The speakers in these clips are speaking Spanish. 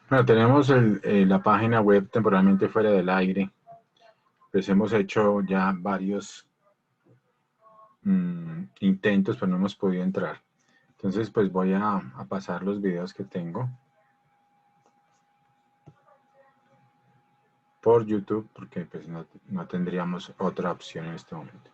Bueno, tenemos la página web temporalmente fuera del aire. Pues hemos hecho ya varios intentos, pero no hemos podido entrar. Entonces, pues voy a pasar los videos que tengo por YouTube, porque pues no tendríamos otra opción en este momento.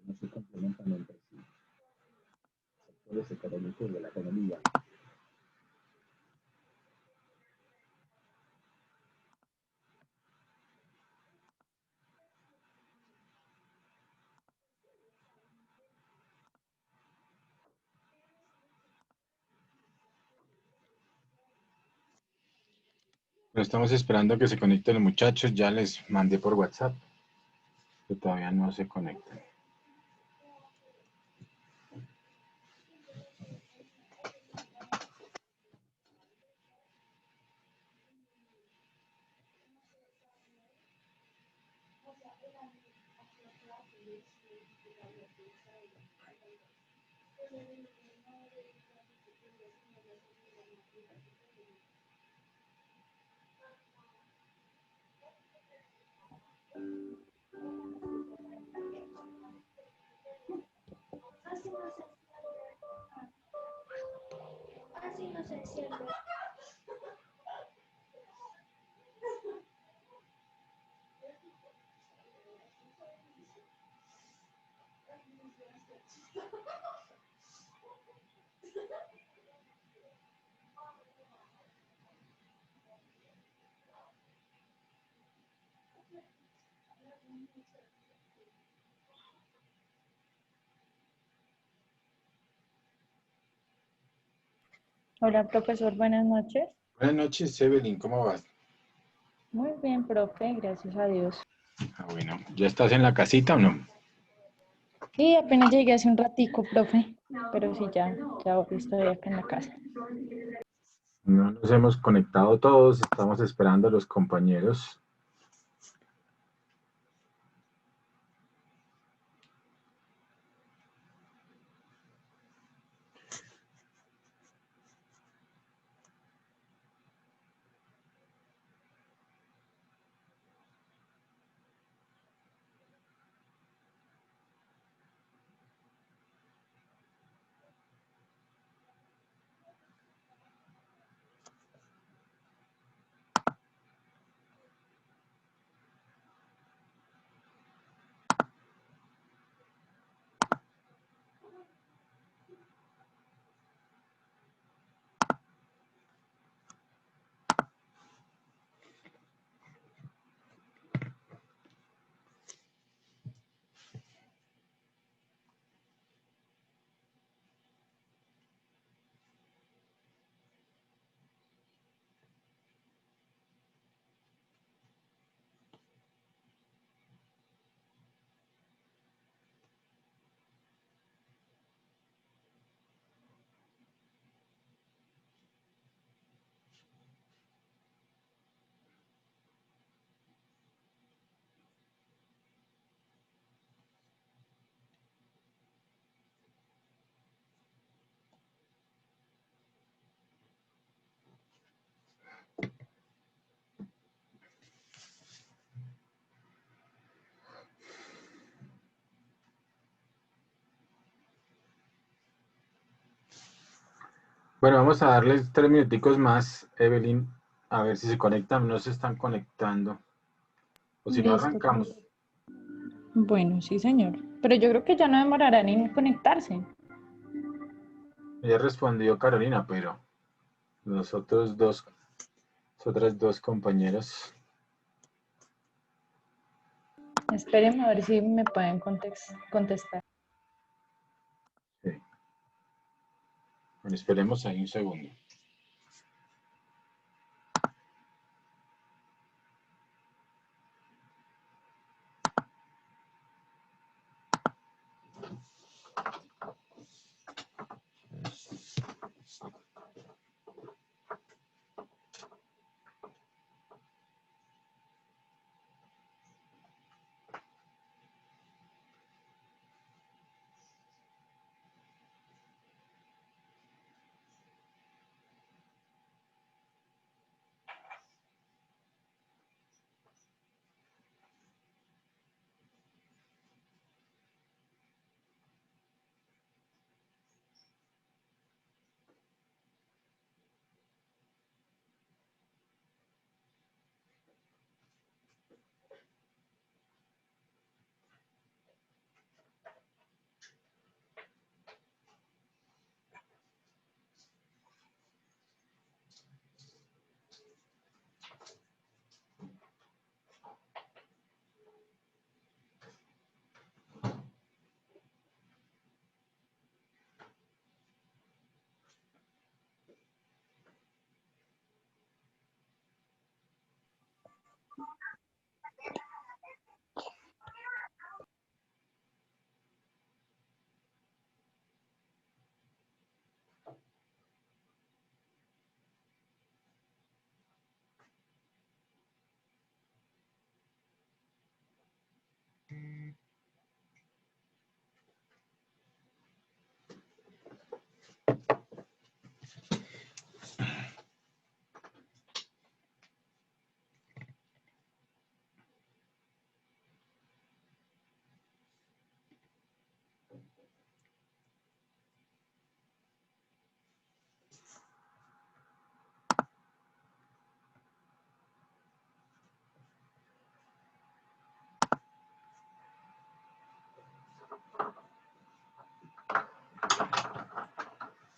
No se complementan entre sí. Sectores económicos de la economía. Estamos esperando que se conecten los muchachos. Ya les mandé por WhatsApp, que todavía no se conectan. Hola, profesor, buenas noches. Buenas noches, Evelyn, ¿cómo vas? Muy bien, profe, gracias a Dios. Bueno, ¿ya estás en la casita o no? Sí, apenas llegué hace un ratico, profe, pero sí, ya estoy acá en la casa. No nos hemos conectado todos, estamos esperando a los compañeros. Bueno, vamos a darles 3 minuticos más, Evelyn, a ver si se conectan. No se están conectando. O si no, Listo, arrancamos. profe. Bueno, sí, señor. Pero yo creo que ya no demorarán en conectarse. Ya respondió Carolina, pero los otros dos Otras dos compañeras. Espérenme a ver si me pueden contestar. Sí. Bueno, esperemos ahí un segundo.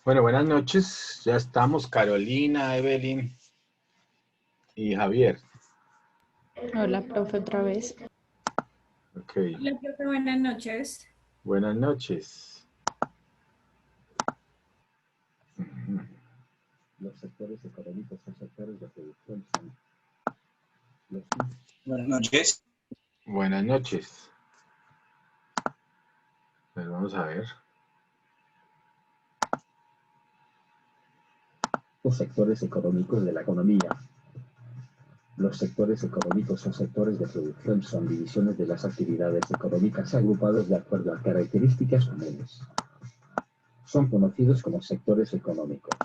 Bueno, buenas noches. Ya estamos, Carolina, Evelyn y Javier. Hola, profe, otra vez. Ok, Hola, profe, buenas noches. buenas noches. Ujú. Los sectores económicos son sectores de producción. Buenas noches. Buenas noches. Pues vamos a ver. Los sectores económicos de la economía. Los sectores económicos son sectores de producción, son divisiones de las actividades económicas agrupados de acuerdo a características comunes. Son conocidos como sectores económicos.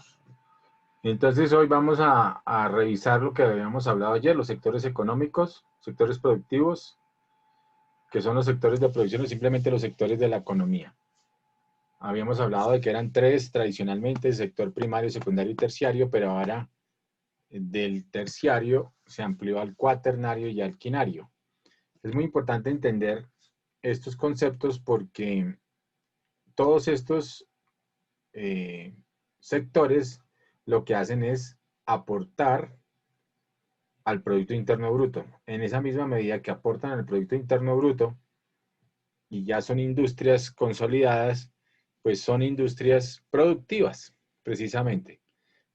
Entonces hoy vamos a revisar lo que habíamos hablado ayer, los sectores económicos, sectores productivos, que son los sectores de producción o simplemente los sectores de la economía. Habíamos hablado de que eran tres tradicionalmente, el sector primario, secundario y terciario, pero ahora del terciario se amplió al cuaternario y al quinario. Es muy importante entender estos conceptos porque todos estos sectores lo que hacen es aportar al Producto Interno Bruto. En esa misma medida que aportan al Producto Interno Bruto y ya son industrias consolidadas, pues son industrias productivas, precisamente,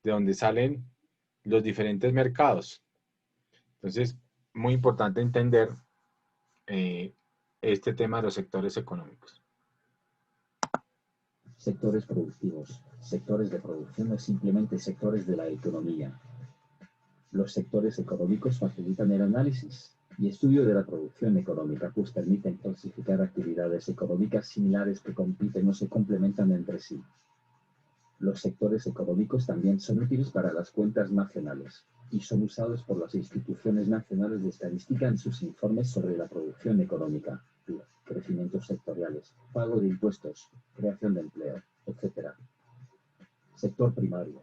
de donde salen los diferentes mercados. Entonces, muy importante entender este tema de los sectores económicos. Sectores productivos. Sectores de producción o simplemente sectores de la economía. Los sectores económicos facilitan el análisis y estudio de la producción económica, pues permiten clasificar actividades económicas similares que compiten o se complementan entre sí. Los sectores económicos también son útiles para las cuentas nacionales y son usados por las instituciones nacionales de estadística en sus informes sobre la producción económica, crecimientos sectoriales, pago de impuestos, creación de empleo, etc. Sector primario.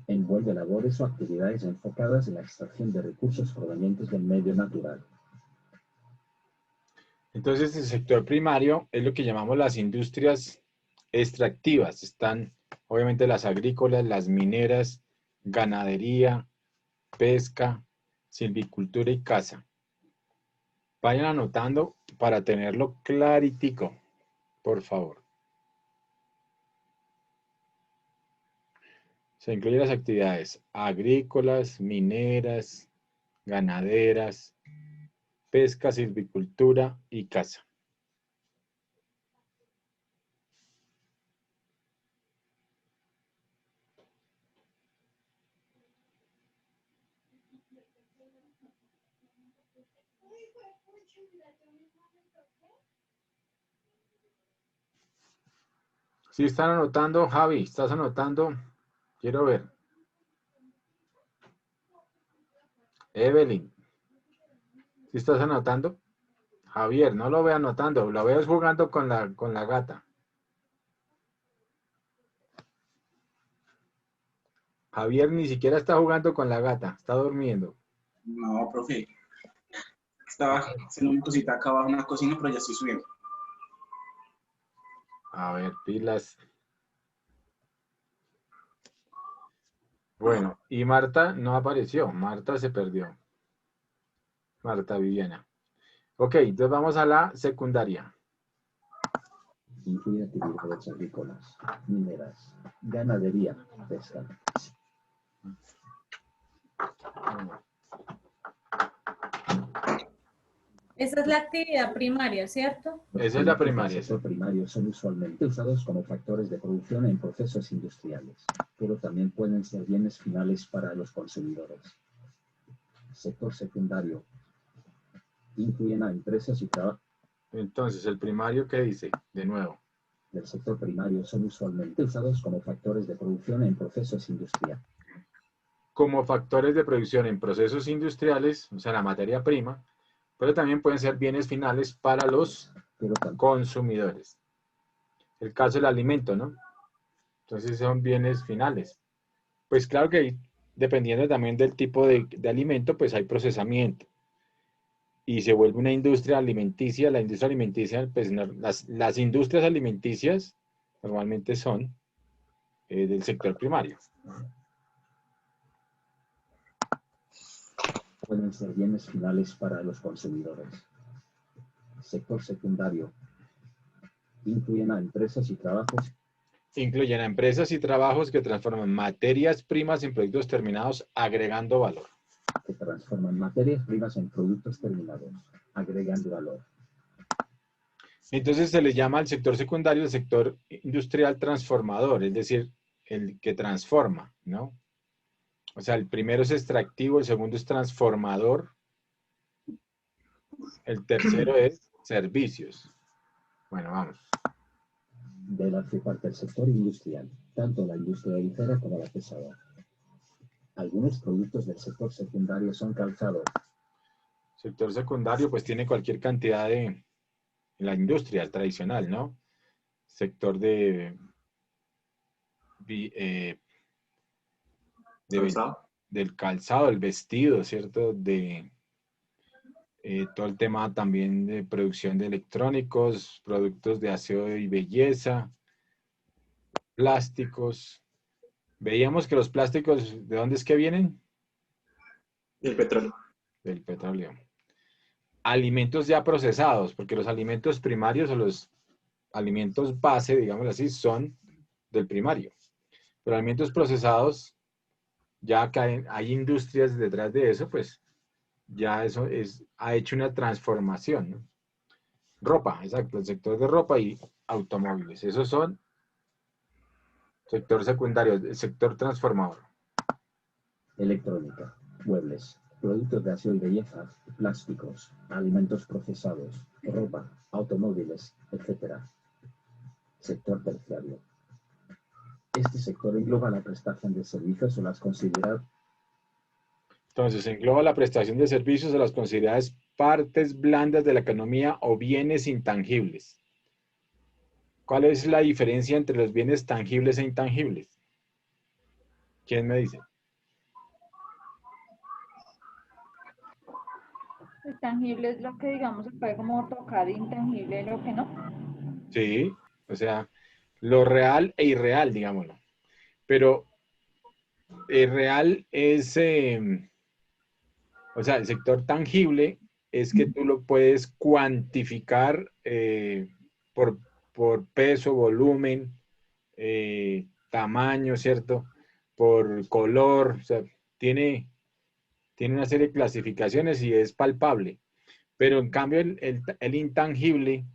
Envuelve labores o actividades enfocadas en la extracción de recursos provenientes del medio natural. Entonces, el sector primario es lo que llamamos las industrias extractivas. Están, obviamente, las agrícolas, las mineras, ganadería, pesca, silvicultura y caza. Vayan anotando para tenerlo claritico, por favor. Se incluyen las actividades agrícolas, mineras, ganaderas, pesca, silvicultura y caza. Si están anotando, Javi, ¿estás anotando? Quiero ver. Evelyn, ¿sí estás anotando? Javier, no lo veo anotando, lo veo jugando con la gata. Javier ni siquiera está jugando con la gata, está durmiendo. No, profe. Estaba haciendo una cosita acá abajo en la cocina, pero ya estoy subiendo. A ver, pilas. Bueno, y Marta no apareció, Marta se perdió. Marta Viviana. Ok, entonces vamos a la secundaria. Incluye actividades agrícolas, mineras, ganadería, pesca. Esa es la actividad primaria, ¿cierto? Esa es la primaria. Los sector primario son usualmente usados como factores de producción en procesos industriales, pero también pueden ser bienes finales para los consumidores. Sector secundario incluyen a empresas y trabajos Entonces, el primario, ¿qué dice? De nuevo. del sector primario son usualmente usados como factores de producción en procesos industriales. Como factores de producción en procesos industriales, o sea, la materia prima, pero también pueden ser bienes finales para los consumidores. El caso del alimento, ¿no? Entonces son bienes finales. Pues claro que dependiendo también del tipo de alimento, pues hay procesamiento. Y se vuelve una industria alimenticia. La industria alimenticia, pues las industrias alimenticias normalmente son del sector primario. Pueden ser bienes finales para los consumidores. Sector secundario incluyen a empresas y trabajos. Incluyen a empresas y trabajos que transforman materias primas en productos terminados, agregando valor. Que transforman materias primas en productos terminados, agregando valor. Entonces se le llama al sector secundario el sector industrial transformador, es decir, el que transforma, ¿no? O sea, el primero es extractivo, el segundo es transformador, el tercero es servicios. Bueno, vamos. De la que parte el sector industrial, tanto la industria ligera como la pesada. Algunos productos del sector secundario son calzado. Sector secundario, pues tiene cualquier cantidad de la industria tradicional, ¿no? Sector ¿Calzado? del calzado, el vestido, ¿cierto? De todo el tema también de producción de electrónicos, productos de aseo y belleza, plásticos. Veíamos que los plásticos, ¿de dónde es que vienen? Del petróleo. Del petróleo. Alimentos ya procesados, porque los alimentos primarios o los alimentos base, digamos así, son del primario. Pero alimentos procesados, ya que hay industrias detrás de eso, pues ya eso ha hecho una transformación, ¿no? Ropa, exacto, el sector de ropa y automóviles. Esos son sector secundario, el sector transformador. Electrónica, muebles, productos de aseo y belleza, plásticos, alimentos procesados, ropa, automóviles, etc. Sector terciario. Este sector engloba la prestación de servicios o las consideradas. Entonces, engloba la prestación de servicios a las consideradas partes blandas de la economía o bienes intangibles. ¿Cuál es la diferencia entre los bienes tangibles e intangibles? ¿Quién me dice? El tangible es lo que, digamos, se puede como tocar, intangible lo que no. Sí, o sea, lo real e irreal, digámoslo. Pero real es O sea, el sector tangible es que tú lo puedes cuantificar por, por peso, volumen, tamaño, ¿cierto? Por color, o sea, tiene una serie de clasificaciones y es palpable. Pero en cambio el intangible,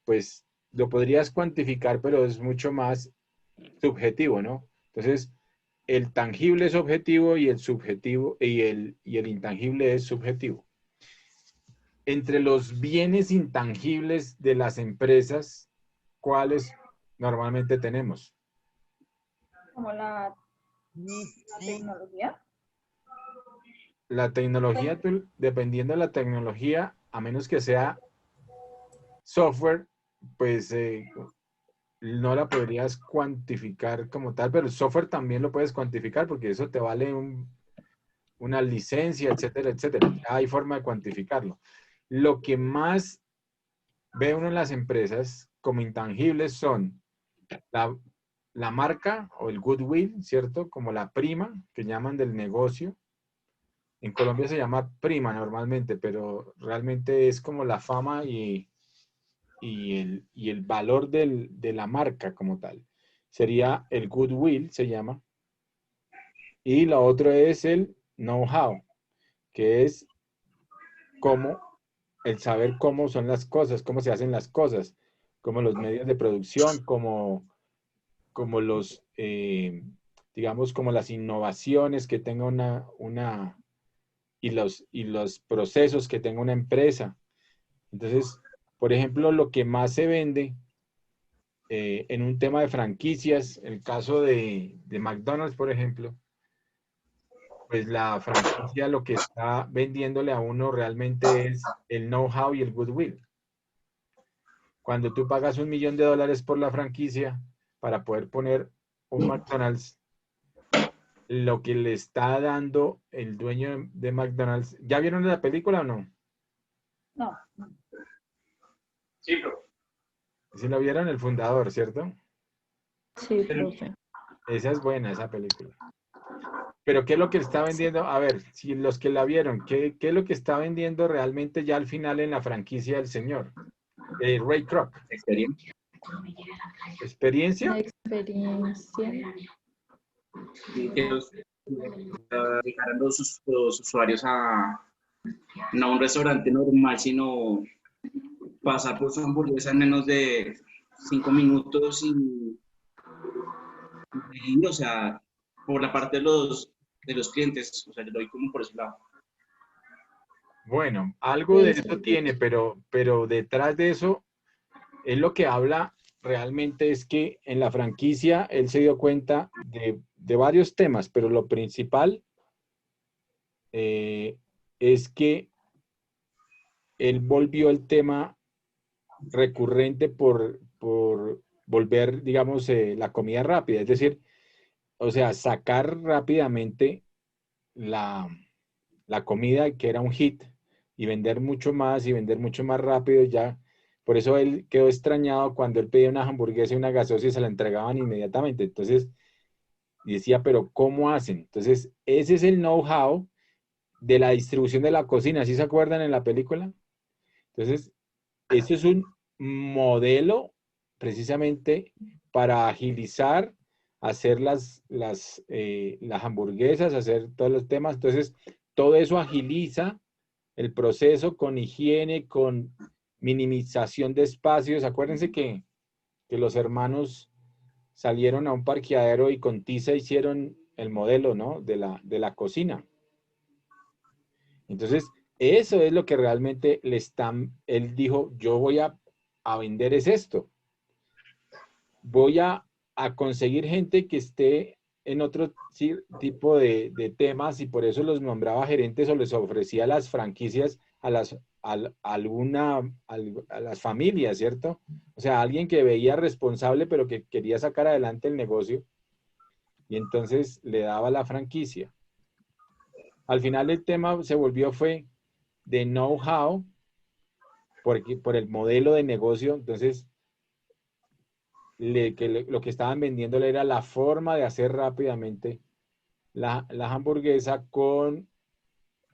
pues lo podrías cuantificar, pero es mucho más subjetivo, ¿no? Entonces, el tangible es objetivo y el subjetivo y el intangible es subjetivo. Entre los bienes intangibles de las empresas, ¿cuáles normalmente tenemos? Como la tecnología. La tecnología, dependiendo de la tecnología, a menos que sea software, pues no la podrías cuantificar como tal, pero el software también lo puedes cuantificar porque eso te vale una licencia, etcétera, etcétera. Ya hay forma de cuantificarlo. Lo que más ve uno en las empresas como intangibles son la, la marca o el goodwill, ¿cierto? Como la prima que llaman del negocio. En Colombia se llama prima normalmente, pero realmente es como la fama y el valor de la marca como tal. Sería el goodwill, se llama. Y lo otro es el know-how, que es cómo, el saber cómo son las cosas, cómo se hacen las cosas, como los medios de producción, como los, digamos, como las innovaciones que tenga y los procesos que tenga una empresa. Entonces, por ejemplo, lo que más se vende en un tema de franquicias, el caso de McDonald's, por ejemplo, pues la franquicia lo que está vendiéndole a uno realmente es el know-how y el goodwill. Cuando tú pagas $1.000.000 por la franquicia para poder poner un McDonald's, lo que le está dando el dueño de McDonald's, ¿ya vieron la película o no? No, Sí, pero Si lo vieron, El Fundador, ¿cierto? sí, profe. Esa es buena, esa película. Pero ¿qué es lo que está vendiendo? A ver, si los que la vieron, ¿qué es lo que está vendiendo realmente ya al final en la franquicia del señor? Ray Kroc. experiencia. ¿Experiencia? La experiencia. Y que dejaran los usuarios a no un restaurante normal, sino pasar por su hamburguesa en menos de 5 minutos y, o sea, por la parte de los clientes, o sea, yo lo doy como por ese lado. Bueno, algo de Puede eso ser. tiene, pero detrás de eso es lo que habla realmente es que en la franquicia él se dio cuenta de varios temas, pero lo principal es que él volvió el tema recurrente por volver, digamos, la comida rápida, es decir, o sea, sacar rápidamente la, la comida que era un hit y vender mucho más rápido ya. Por eso él quedó extrañado cuando él pedía una hamburguesa y una gaseosa y se la entregaban inmediatamente. Entonces, y decía, pero ¿cómo hacen? Entonces, ese es el know-how de la distribución de la cocina. ¿Sí se acuerdan en la película? Entonces, eso es un modelo precisamente para agilizar, hacer las hamburguesas, hacer todos los temas. Entonces, todo eso agiliza el proceso con higiene, con minimización de espacios. Acuérdense que los hermanos salieron a un parqueadero y con tiza hicieron el modelo, ¿no? De la cocina. Entonces, eso es lo que realmente él dijo, yo voy a vender es esto. Voy a conseguir gente que esté en otro tipo de temas y por eso los nombraba gerentes o les ofrecía las franquicias a las familias, ¿cierto? O sea, alguien que veía responsable pero que quería sacar adelante el negocio y entonces le daba la franquicia. Al final el tema fue de know-how por el modelo de negocio, entonces lo que estaban vendiéndole era la forma de hacer rápidamente la hamburguesa con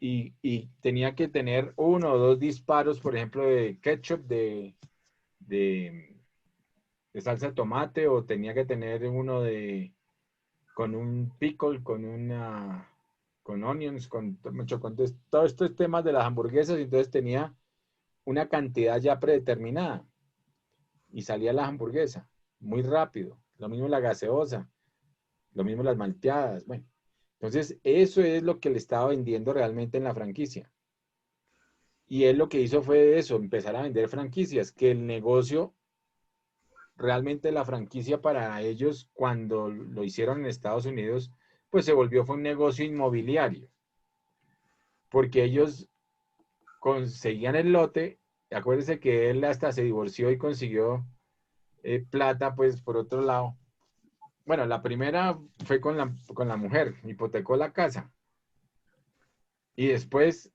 y tenía que tener 1 o 2 disparos, por ejemplo, de ketchup, de salsa de tomate, o tenía que tener uno con un pickle, con onions, con todos estos temas de las hamburguesas, y entonces tenía una cantidad ya predeterminada y salía la hamburguesa muy rápido. Lo mismo la gaseosa, lo mismo las malteadas. Bueno, entonces eso es lo que le estaba vendiendo realmente en la franquicia. Y él lo que hizo fue eso, empezar a vender franquicias, que el negocio, realmente la franquicia para ellos, cuando lo hicieron en Estados Unidos, pues fue un negocio inmobiliario, porque ellos conseguían el lote. Acuérdense que él hasta se divorció y consiguió plata, pues por otro lado. Bueno, la primera fue con la mujer, hipotecó la casa. Y después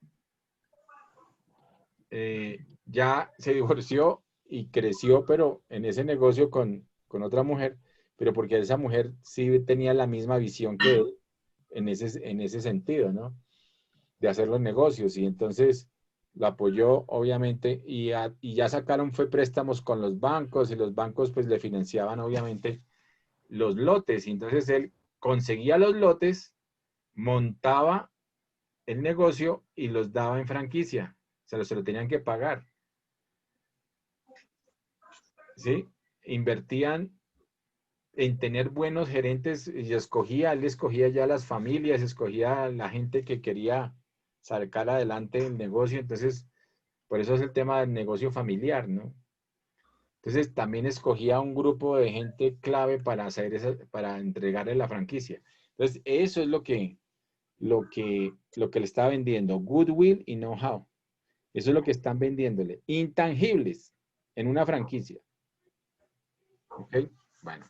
ya se divorció y creció, pero en ese negocio con otra mujer, pero porque esa mujer sí tenía la misma visión que él en ese sentido, ¿no? De hacer los negocios. Y entonces lo apoyó, obviamente, y ya sacaron fue préstamos con los bancos, y los bancos pues le financiaban, obviamente, los lotes. Y entonces él conseguía los lotes, montaba el negocio y los daba en franquicia. Se lo tenían que pagar. ¿Sí? Invertían en tener buenos gerentes, y él escogía ya las familias, escogía la gente que quería sacar adelante el negocio. Entonces, por eso es el tema del negocio familiar, ¿no? Entonces, también escogía un grupo de gente clave para entregarle la franquicia. Entonces, eso es lo que le está vendiendo, goodwill y know-how. Eso es lo que están vendiéndole, intangibles en una franquicia. ¿Ok? Bueno.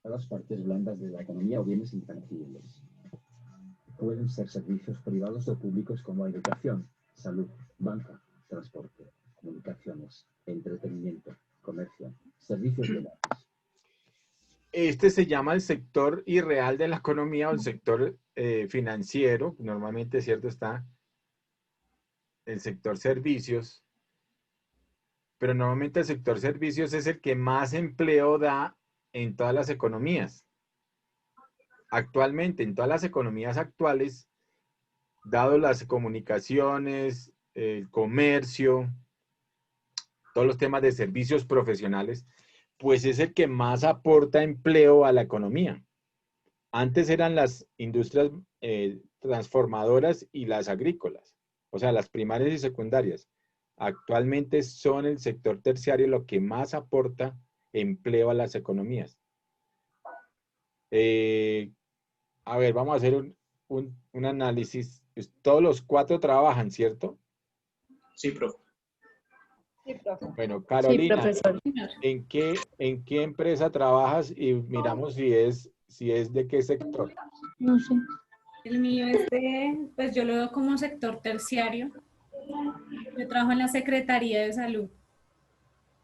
Las partes blandas de la economía o bienes intangibles. Pueden ser servicios privados o públicos como educación, salud, banca, transporte, comunicaciones, entretenimiento, comercio, servicios de datos. Este se llama el sector irreal de la economía, o el sector financiero. Normalmente, ¿cierto? Está el sector servicios, pero normalmente el sector servicios es el que más empleo da en todas las economías. Actualmente, en todas las economías actuales, dado las comunicaciones, el comercio, todos los temas de servicios profesionales, pues es el que más aporta empleo a la economía. Antes eran las industrias transformadoras y las agrícolas, o sea, las primarias y secundarias. Actualmente son el sector terciario lo que más aporta empleo a las economías. A ver, vamos a hacer un análisis. Todos los 4 trabajan, ¿cierto? Sí, profe. Sí, profe. Bueno, Sí, Carolina, profesor. ¿en qué empresa trabajas? Y miramos si es de qué sector. No sé. El mío es pues yo lo veo como sector terciario. Yo trabajo en la Secretaría de Salud.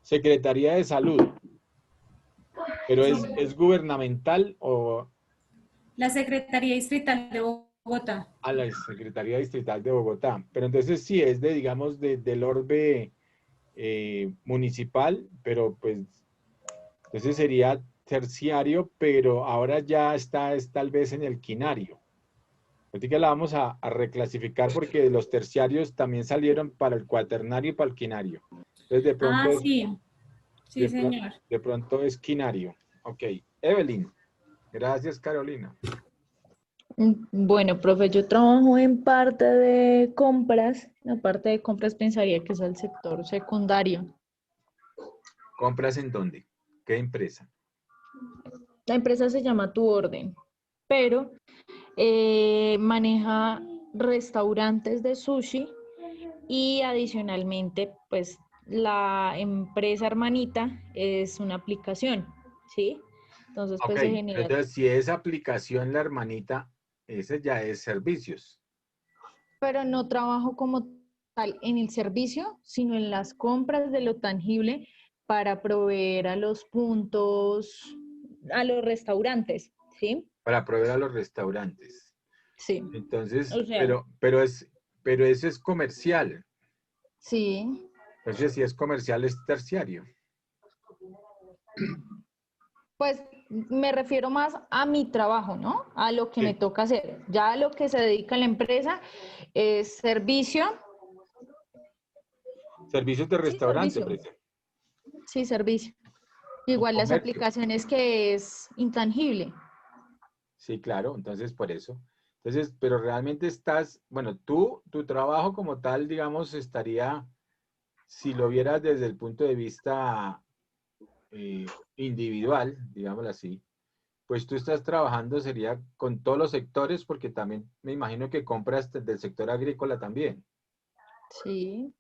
Secretaría de Salud. ¿Pero es gubernamental o La Secretaría Distrital de Bogotá. a la Secretaría Distrital de Bogotá? Pero entonces sí es digamos, del orbe municipal, pero pues entonces sería terciario, pero ahora ya es tal vez en el quinario. Así que la vamos a reclasificar, porque los terciarios también salieron para el cuaternario y para el quinario. Entonces de pronto Ah, sí. Sí, señor. de pronto es quinario. Ok. Evelyn. Gracias, Carolina. Bueno, profe, yo trabajo en parte de compras. La parte de compras pensaría que es el sector secundario. ¿Compras en dónde? ¿Qué empresa? La empresa se llama Tu Orden, pero maneja restaurantes de sushi, y adicionalmente, pues la empresa hermanita es una aplicación, ¿sí? Entonces, Ok. pues se genera. Entonces, si es aplicación la hermanita, ese ya es servicios. Pero no trabajo como tal en el servicio, sino en las compras de lo tangible para proveer a los puntos, a los restaurantes, ¿sí? Para proveer a los restaurantes. Sí, Entonces, O sea, pero eso es comercial. sí. Entonces, si es comercial, es terciario. Pues me refiero más a mi trabajo, ¿no? A lo que me Sí. toca hacer. Ya a lo que se dedica la empresa es servicio. Servicios de Sí, restaurante, servicio. presa. Sí, servicio. O Igual las comercio. aplicaciones que es intangible. Sí, claro, entonces por eso. Entonces, pero realmente estás, bueno, tu trabajo como tal, digamos, estaría, si lo vieras desde el punto de vista individual, digámoslo así, pues tú estás trabajando, sería con todos los sectores, porque también me imagino que compras del sector agrícola también. Sí.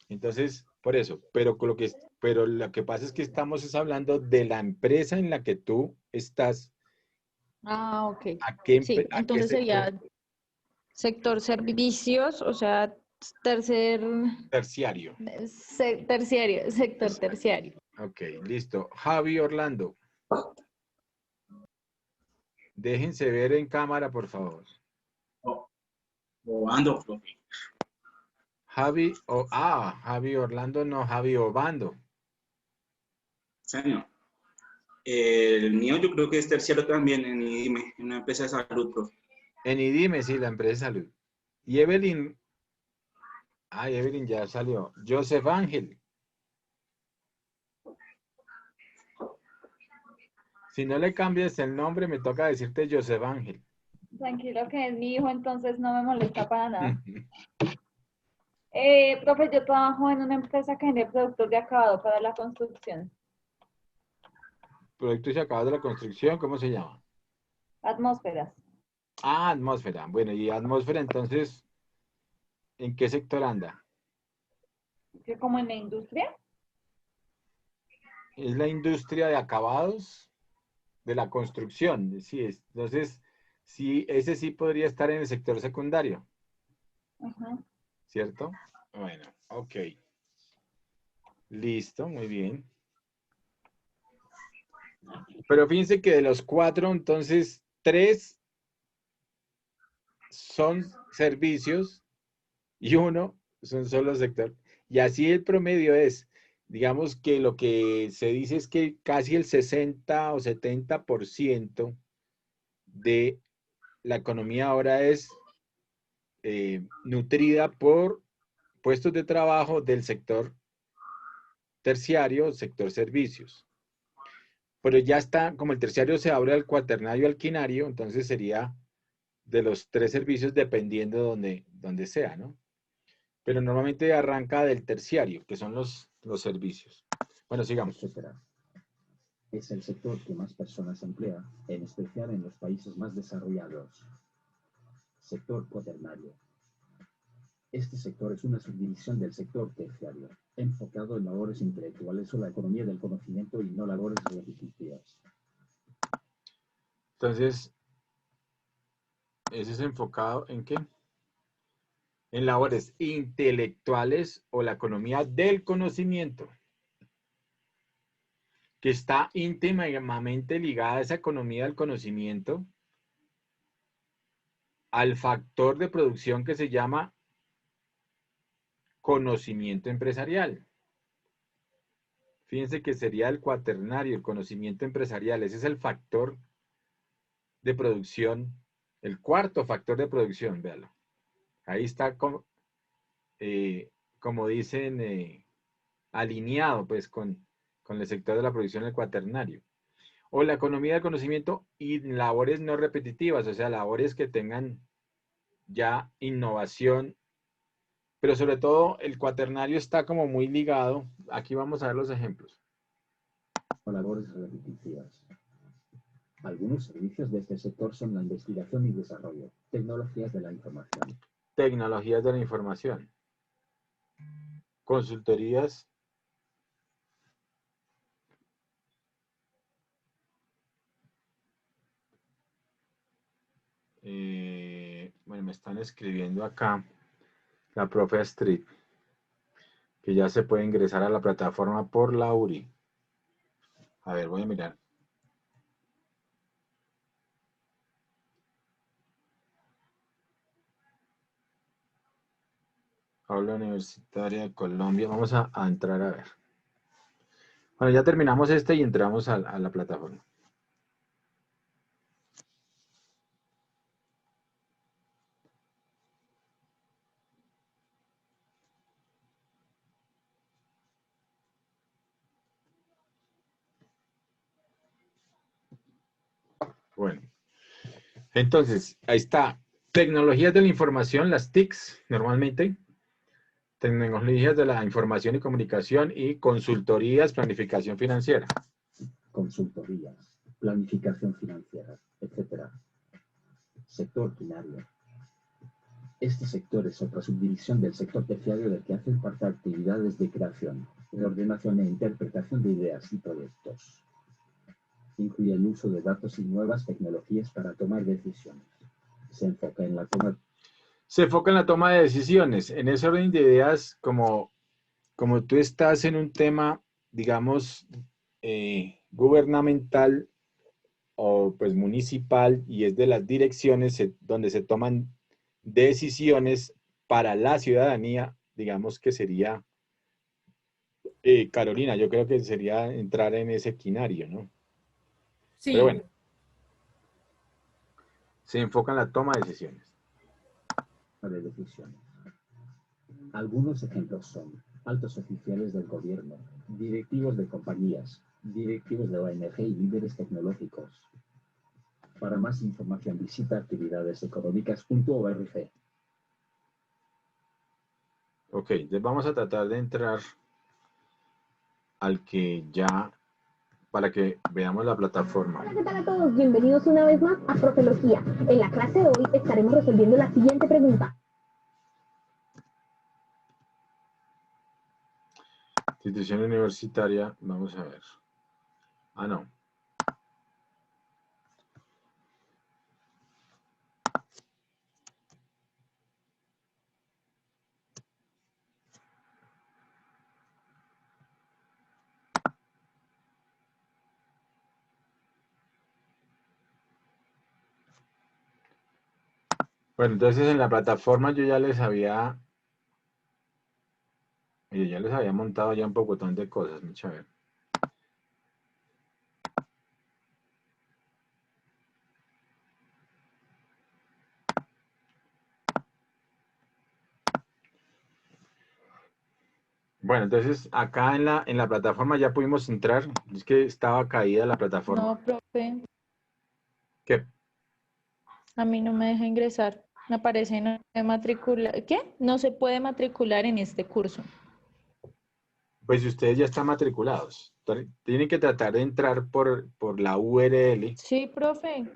Entonces, por eso, pero lo que pasa es que estamos es hablando de la empresa en la que tú estás, Ah, ok. Sí, a qué entonces sector sería sector servicios, o sea, tercer, terciario. terciario, sector Exacto. terciario. Ok, listo. Javi Orlando, déjense ver en cámara, por favor. O ando, profe. Javi Orlando, no, Javi Obando. Señor. El mío yo creo que es terciario también en IDIME, en una empresa de salud, profe. En IDIME, sí, la empresa de salud. Y Evelyn, Evelyn ya salió. Joseph Ángel. Si no le cambias el nombre, me toca decirte Joseph Ángel. Tranquilo que es mi hijo, entonces no me molesta para nada. Profe, yo trabajo en una empresa que vende productos de acabado para la construcción. Productos y acabados de la construcción, ¿cómo se llama? Atmósferas. Atmósfera. Bueno, y atmósfera, entonces, ¿en qué sector anda? Que como en la industria. Es la industria de acabados de la construcción. Sí, entonces, sí, ese sí podría estar en el sector secundario, Ajá. ¿cierto? Bueno, ok. Listo, muy bien. Pero fíjense que de los 4, entonces, 3 son servicios y 1 son solo sector. Y así el promedio es, digamos que lo que se dice es que casi el 60 o 70% de la economía ahora es nutrida por puestos de trabajo del sector terciario, sector servicios. Pero ya está, como el terciario se abre al cuaternario, al quinario, entonces sería de los 3 servicios dependiendo de donde sea, ¿no? Pero normalmente arranca del terciario, que son los servicios. Bueno, sigamos. Etcétera. Es el sector que más personas emplea, en especial en los países más desarrollados. Sector cuaternario. Este sector es una subdivisión del sector terciario, enfocado en labores intelectuales o la economía del conocimiento y no labores repetitivas. Entonces, ¿ese es enfocado en qué? En labores intelectuales o la economía del conocimiento, que está íntimamente ligada a esa economía del conocimiento al factor de producción que se llama conocimiento empresarial. Fíjense que sería el cuaternario, el conocimiento empresarial. Ese es el factor de producción, el cuarto factor de producción, véalo. Ahí está, como dicen, alineado pues con el sector de la producción del cuaternario. O la economía del conocimiento y labores no repetitivas, o sea, labores que tengan ya innovación, pero sobre todo el cuaternario está como muy ligado. Aquí vamos a ver los ejemplos. O labores repetitivas. Algunos servicios de este sector son la investigación y desarrollo, tecnologías de la información, Tecnologías de la información, consultorías, bueno, me están escribiendo acá la profe Astrid, que ya se puede ingresar a la plataforma por la URI. A ver, voy a mirar. Aula Universitaria de Colombia. Vamos a entrar a ver. Bueno, ya terminamos este y entramos a la plataforma. Bueno, entonces, ahí está. Tecnologías de la información, las TICs, normalmente. Tecnologías de la información y comunicación y consultorías, planificación financiera. Consultorías, planificación financiera, etc. Sector primario. Este sector es otra subdivisión del sector terciario del que hacen parte actividades de creación, reordenación e interpretación de ideas y proyectos. Incluye el uso de datos y nuevas tecnologías para tomar decisiones. Se enfoca en la toma de decisiones. En ese orden de ideas, como tú estás en un tema, digamos, gubernamental o pues municipal y es de las direcciones donde se toman decisiones para la ciudadanía, digamos que sería, Carolina, yo creo que sería entrar en ese quinario, ¿no? Sí. Pero bueno, se enfoca en la toma de decisiones. de decisiones. Algunos ejemplos son altos oficiales del gobierno, directivos de compañías, directivos de ONG y líderes tecnológicos. Para más información visita actividadeseconómicas.org. Ok, entonces vamos a tratar de entrar al que ya, para que veamos la plataforma. Hola, ¿qué tal a todos? Bienvenidos una vez más a Profelogía. En la clase de hoy estaremos resolviendo la siguiente pregunta. Institución universitaria, vamos a ver. Ah, no. Bueno, entonces en la plataforma yo ya les había montado ya un pocotón de cosas, mucha ver. Bueno, entonces acá en la plataforma ya pudimos entrar. Es que estaba caída la plataforma. No, profe, ¿Qué? a mí no me deja ingresar. Me aparece no puede matricular. ¿Qué? No se puede matricular en este curso. Pues si ustedes ya están matriculados, tienen que tratar de entrar por la URL. Sí, profe.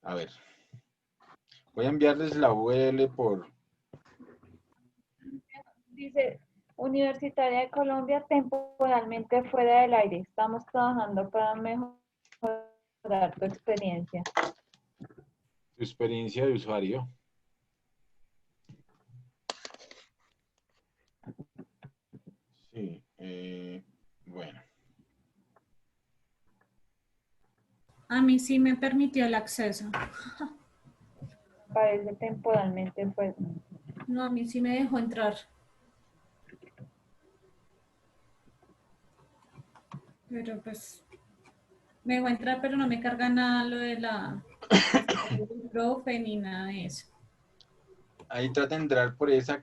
A ver. Voy a enviarles la URL por... Dice, Universitaria de Colombia temporalmente fuera del aire. Estamos trabajando para mejorar tu experiencia. Tu experiencia de usuario. Sí, bueno. A mí sí me permitió el acceso. Parece temporalmente fuera. No, a mí sí me dejó entrar. Pero pues me dejó entrar, pero no me carga nada lo de la del profe ni nada de eso. Ahí trata de entrar por esa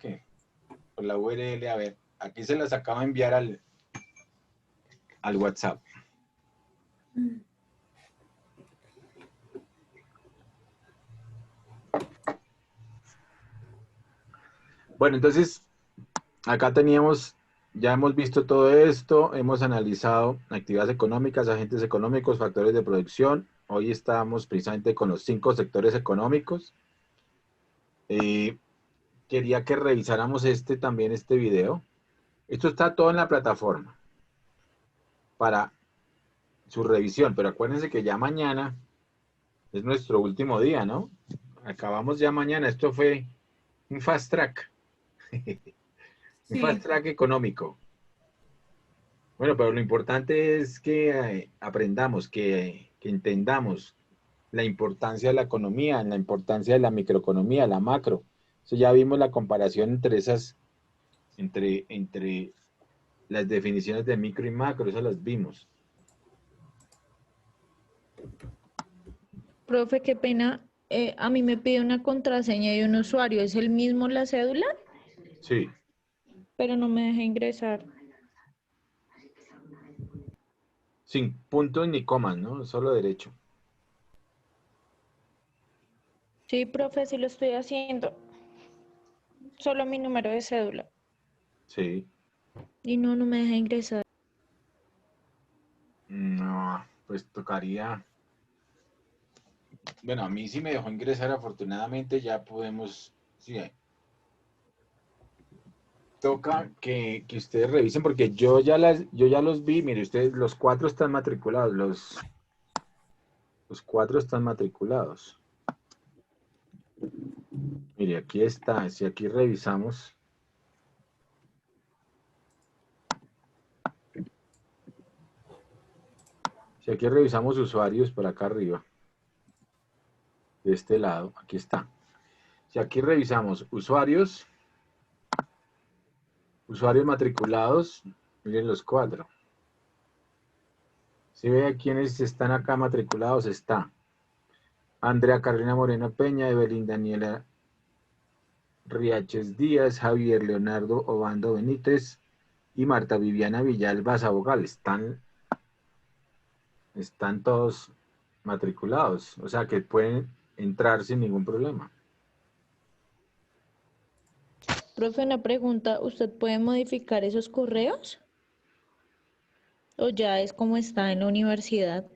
por la URL. A ver, aquí se las acabo de enviar al WhatsApp. Bueno, entonces, acá ya hemos visto todo esto, hemos analizado actividades económicas, agentes económicos, factores de producción. Hoy estamos precisamente con los 5 sectores económicos. Quería que revisáramos también este video. Esto está todo en la plataforma para su revisión, pero acuérdense que ya mañana es nuestro último día, ¿no? Acabamos ya mañana, esto fue un fast track. Un fast track económico. Bueno, pero lo importante es que aprendamos, que entendamos la importancia de la economía, en la importancia de la microeconomía, la macro. Eso ya vimos la comparación entre esas, entre las definiciones de micro y macro, esas las vimos. Profe, qué pena. A mí me pide una contraseña y un usuario. ¿Es el mismo la cédula? Sí. Pero no me deja ingresar. Sin puntos ni comas, ¿no? Solo derecho. Sí, profe, sí lo estoy haciendo. Solo mi número de cédula. Sí. Y no me deja ingresar. No, pues tocaría. Bueno, a mí sí me dejó ingresar, afortunadamente ya podemos. Sí, toca que ustedes revisen porque yo ya los vi. Mire, ustedes, los 4 están matriculados. Los 4 están matriculados. Mire, aquí está. Si aquí revisamos. Si aquí revisamos usuarios por acá arriba. De este lado, aquí está. Si aquí revisamos usuarios matriculados, miren los 4. Si ve quiénes están acá matriculados, está Andrea Carolina Moreno Peña, Evelyn Daniela Riaches Díaz, Javier Leonardo Obando Benítez y Marta Viviana Villalba Sabogal. Están todos matriculados, o sea que pueden entrar sin ningún problema. Profe, una pregunta. ¿Usted puede modificar esos correos? ¿O ya es como está en la universidad?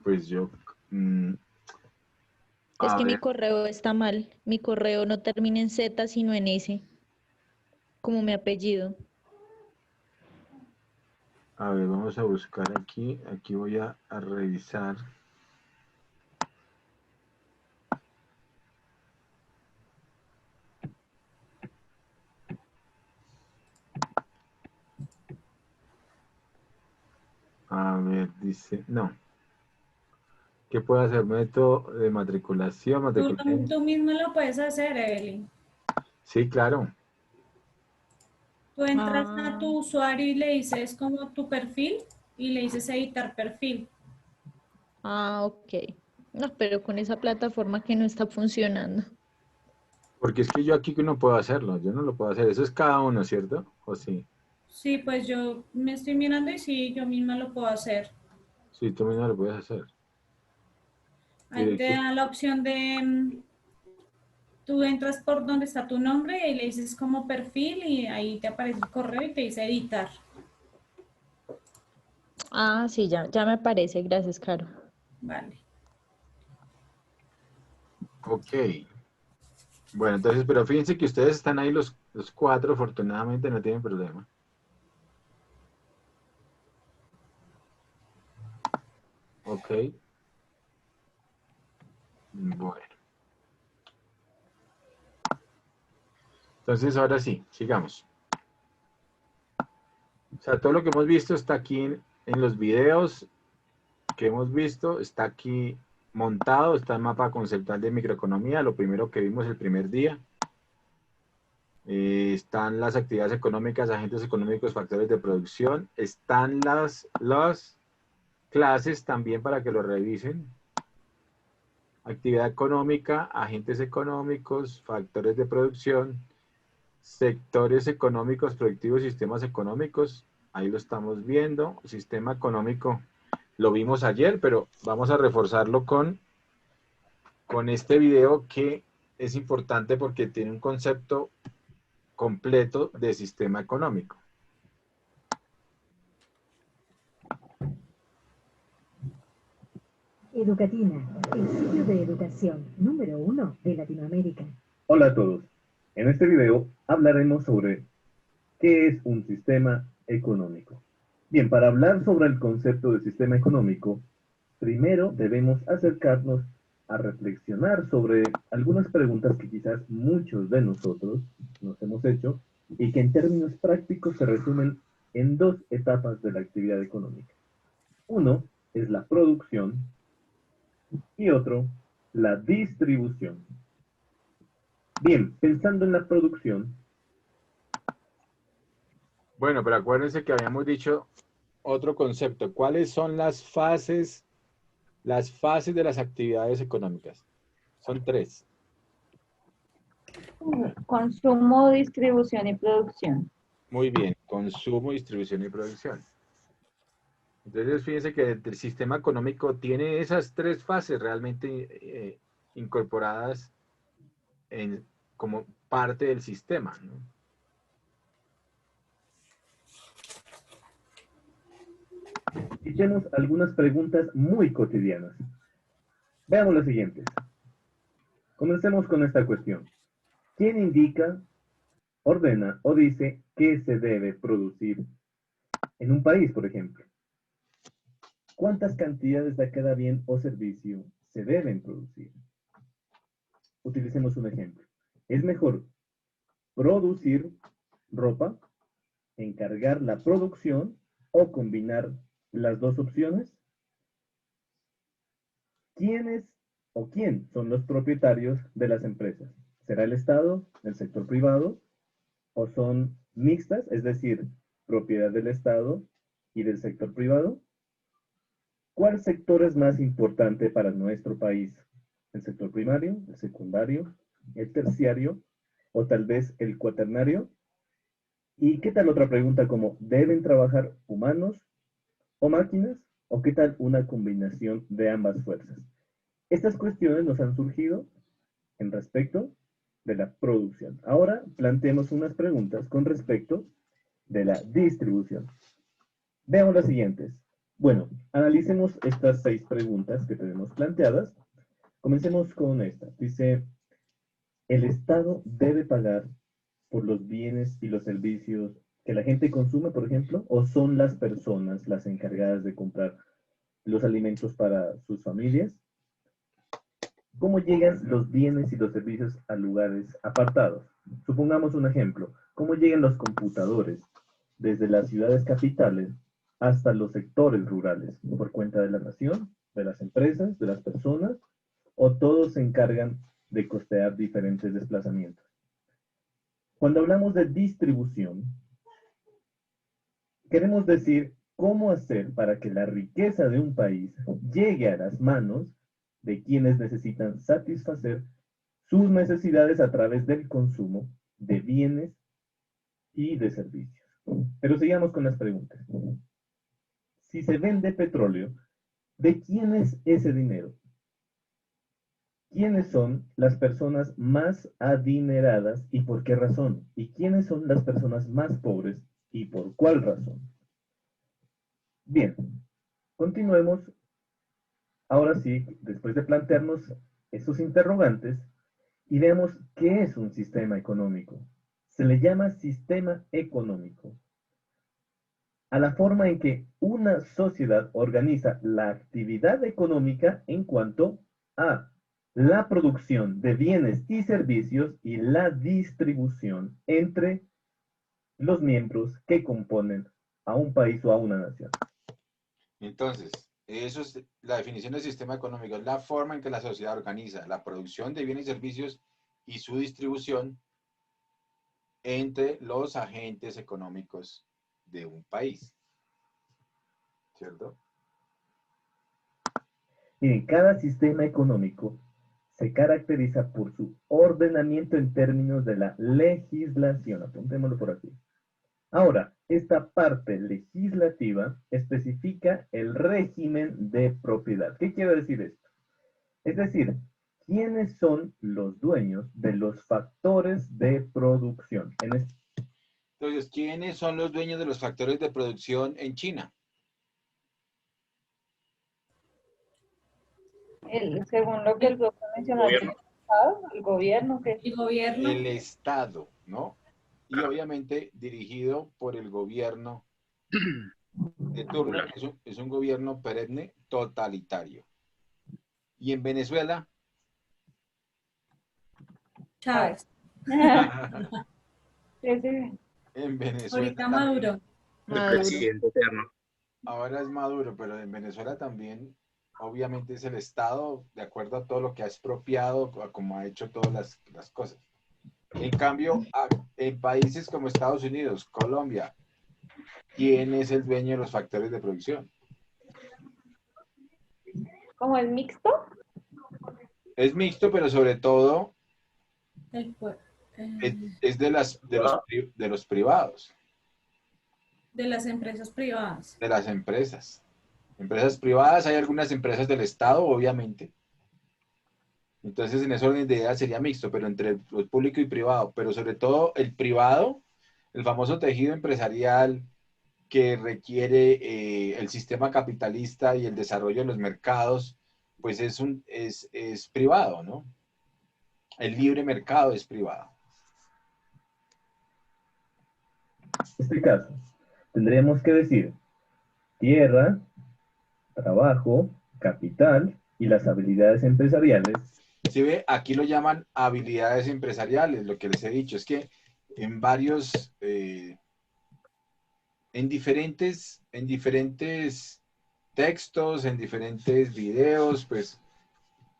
Pues yo... Es a que mi ver, correo está mal. Mi correo no termina en Z, sino en S, como mi apellido. vamos a buscar aquí. Aquí voy a revisar. A ver, dice, no. ¿Qué puedo hacer? Método de matriculación, Tú mismo lo puedes hacer, Evelyn. Sí, claro. Tú entras a Ah, tu usuario y le dices como tu perfil y le dices editar perfil. ok. No, pero con esa plataforma que no está funcionando. Porque es que yo aquí no puedo hacerlo. Yo no lo puedo hacer. Eso es cada uno, ¿cierto? ¿O sí? Sí, pues yo me estoy mirando y sí, yo misma lo puedo hacer. Sí, tú mismo lo puedes hacer. Ahí te Directo. da la opción de, tú entras por donde está tu nombre y le dices como perfil y ahí te aparece el correo y te dice editar. Sí, ya me parece. Gracias, Caro. Vale. Ok. Bueno, entonces, pero fíjense que ustedes están ahí los 4, afortunadamente no tienen problema. Ok. Bueno. Entonces, ahora sí, sigamos. O sea, todo lo que hemos visto está aquí en los videos que hemos visto, está aquí montado, está el mapa conceptual de microeconomía, lo primero que vimos el primer día. Están las actividades económicas, agentes económicos, factores de producción. Están las clases también para que lo revisen. Actividad económica, agentes económicos, factores de producción, sectores económicos, productivos, sistemas económicos. Ahí lo estamos viendo. Sistema económico lo vimos ayer, pero vamos a reforzarlo con este video que es importante porque tiene un concepto completo de sistema económico. Educatina, el sitio de educación número 1 de Latinoamérica. Hola a todos. En este video hablaremos sobre qué es un sistema económico. Bien, para hablar sobre el concepto de sistema económico, primero debemos acercarnos a reflexionar sobre algunas preguntas que quizás muchos de nosotros nos hemos hecho y que en términos prácticos se resumen en 2 etapas de la actividad económica. Uno es la producción y otro, la distribución. Bien, pensando en la producción, Bueno, pero acuérdense que habíamos dicho otro concepto. ¿Cuáles son las fases de las actividades económicas? Son tres. Consumo, distribución y producción. Muy bien. Consumo, distribución y producción. Entonces, fíjense que el sistema económico tiene esas tres fases realmente incorporadas como parte del sistema, ¿no? hicimos algunas preguntas muy cotidianas. Veamos las siguientes. Comencemos con esta cuestión. ¿Quién indica, ordena o dice qué se debe producir en un país, por ejemplo? ¿Cuántas cantidades de cada bien o servicio se deben producir? Utilicemos un ejemplo. ¿Es mejor producir ropa, encargar la producción o combinar las dos opciones? ¿Quiénes o quién son los propietarios de las empresas? ¿Será el Estado, el sector privado o son mixtas, es decir, propiedad del Estado y del sector privado? ¿Cuál sector es más importante para nuestro país? ¿El sector primario, el secundario, el terciario o tal vez el cuaternario? ¿Y qué tal otra pregunta como, ¿deben trabajar humanos o máquinas? ¿O qué tal una combinación de ambas fuerzas? Estas cuestiones nos han surgido en respecto de la producción. Ahora planteemos unas preguntas con respecto de la distribución. Veamos las siguientes. Bueno, analicemos estas 6 preguntas que tenemos planteadas. Comencemos con esta. Dice, ¿el Estado debe pagar por los bienes y los servicios que la gente consume, por ejemplo? ¿O son las personas las encargadas de comprar los alimentos para sus familias? ¿Cómo llegan los bienes y los servicios a lugares apartados? Supongamos un ejemplo. ¿Cómo llegan los computadores desde las ciudades capitales hasta los sectores rurales? ¿Por cuenta de la nación, de las empresas, de las personas? ¿O todos se encargan de costear diferentes desplazamientos? Cuando hablamos de distribución, queremos decir cómo hacer para que la riqueza de un país llegue a las manos de quienes necesitan satisfacer sus necesidades a través del consumo de bienes y de servicios. Pero sigamos con las preguntas. Si se vende petróleo, ¿de quién es ese dinero? ¿Quiénes son las personas más adineradas y por qué razón? ¿Y quiénes son las personas más pobres y por cuál razón? Bien, continuemos. Ahora sí, después de plantearnos esos interrogantes, y veamos qué es un sistema económico. Se le llama sistema económico a la forma en que una sociedad organiza la actividad económica en cuanto a la producción de bienes y servicios y la distribución entre los miembros que componen a un país o a una nación. Entonces, eso es la definición del sistema económico, es la forma en que la sociedad organiza la producción de bienes y servicios y su distribución entre los agentes económicos de un país. ¿Cierto? Miren, cada sistema económico se caracteriza por su ordenamiento en términos de la legislación. Apuntémoslo por aquí. Ahora, esta parte legislativa especifica el régimen de propiedad. ¿Qué quiere decir esto? Es decir, ¿quiénes son los dueños de los factores de producción? Entonces, ¿quiénes son los dueños de los factores de producción en China? Según lo que el doctor mencionó, el gobierno, que El gobierno. El Estado, ¿no? Y obviamente dirigido por el gobierno de turno, es un gobierno perenne totalitario. Y en Venezuela, Chávez. sí, sí. en Venezuela Ahorita también, Maduro. El presidente eterno. ahora es Maduro, pero en Venezuela también obviamente es el Estado, de acuerdo a todo lo que ha expropiado, a como ha hecho todas las cosas. En cambio, en países como Estados Unidos, Colombia, ¿quién es el dueño de los factores de producción? ¿Como el mixto? Es mixto, pero sobre todo El pue- es de los privados, de las empresas privadas. de las empresas. Empresas privadas, hay algunas empresas del Estado, obviamente. Entonces, en ese orden de ideas sería mixto, pero entre el público y privado. Pero sobre todo el privado, el famoso tejido empresarial que requiere el sistema capitalista y el desarrollo de los mercados, pues es privado, ¿no? El libre mercado es privado. En este caso, tendríamos que decir tierra, trabajo, capital y las habilidades empresariales. Si ve, aquí lo llaman habilidades empresariales. Lo que les he dicho es que en varios, en diferentes textos, en diferentes videos, pues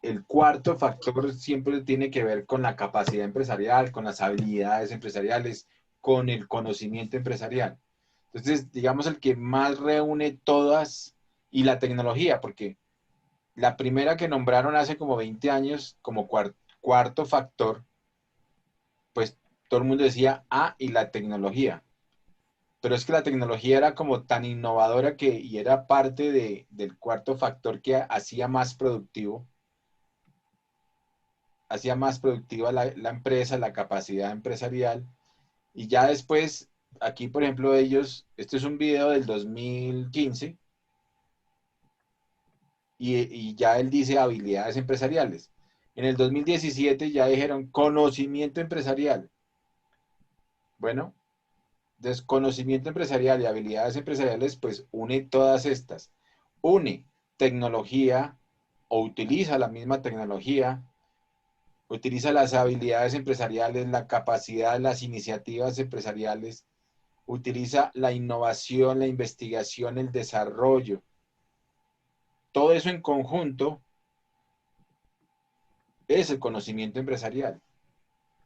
el cuarto factor siempre tiene que ver con la capacidad empresarial, con las habilidades empresariales, con el conocimiento empresarial. Entonces, digamos, el que más reúne todas y la tecnología, porque la primera que nombraron hace como 20 años como cuarto factor, pues todo el mundo decía, y la tecnología. Pero es que la tecnología era como tan innovadora y era parte del cuarto factor que hacía más productiva la empresa, la capacidad empresarial. Y ya después, aquí por ejemplo este es un video del 2015, y ya él dice habilidades empresariales. En el 2017 ya dijeron conocimiento empresarial. Bueno, desconocimiento empresarial y habilidades empresariales, pues une todas estas. Une tecnología o utiliza la misma tecnología, utiliza las habilidades empresariales, la capacidad, las iniciativas empresariales, utiliza la innovación, la investigación, el desarrollo. Todo eso en conjunto es el conocimiento empresarial.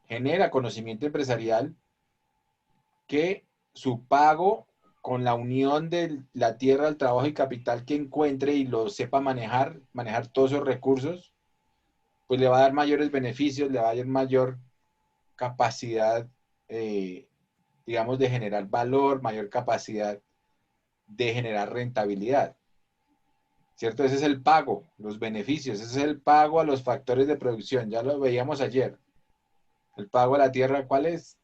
Genera conocimiento empresarial que su pago con la unión de la tierra, el trabajo y capital que encuentre y lo sepa manejar todos esos recursos, pues le va a dar mayores beneficios, le va a dar mayor capacidad, digamos, de generar valor, mayor capacidad de generar rentabilidad. ¿Cierto? Ese es el pago, los beneficios, ese es el pago a los factores de producción, ya lo veíamos ayer. El pago a la tierra, ¿cuál es?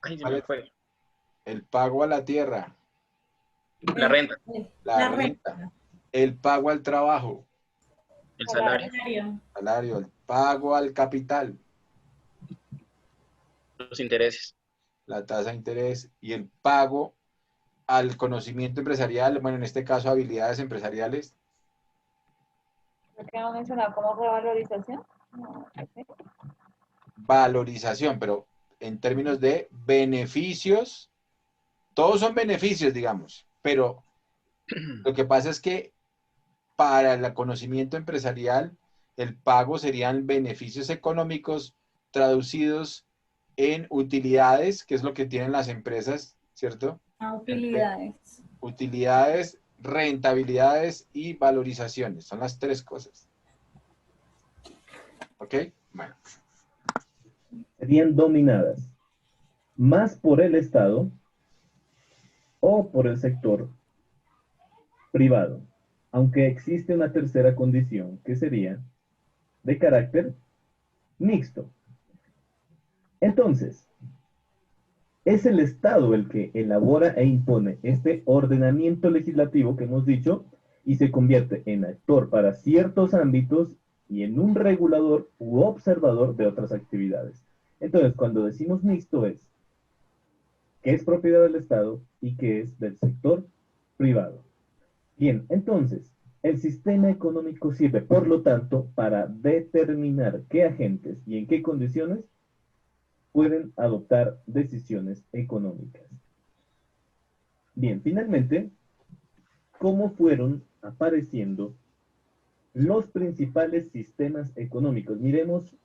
Ay, se me fue. El pago a la tierra. La renta. La renta. El pago al trabajo. El salario. Salario. El pago al capital. Los intereses. La tasa de interés. Y el pago al conocimiento empresarial, bueno, en este caso habilidades empresariales. ¿Lo que hemos mencionado como revalorización? Valorización, pero en términos de beneficios, todos son beneficios, digamos, pero lo que pasa es que para el conocimiento empresarial, el pago serían beneficios económicos traducidos en utilidades, que es lo que tienen las empresas, ¿cierto? Utilidades. Utilidades, rentabilidades y valorizaciones. Son las tres cosas. ¿Ok? Bueno. Serían dominadas más por el Estado o por el sector privado, aunque existe una tercera condición que sería de carácter mixto. Entonces, es el Estado el que elabora e impone este ordenamiento legislativo que hemos dicho y se convierte en actor para ciertos ámbitos y en un regulador u observador de otras actividades. Entonces, cuando decimos mixto es que es propiedad del Estado y que es del sector privado. Bien, entonces, el sistema económico sirve, por lo tanto, para determinar qué agentes y en qué condiciones pueden adoptar decisiones económicas. Bien, finalmente, ¿cómo fueron apareciendo los principales sistemas económicos? Miremos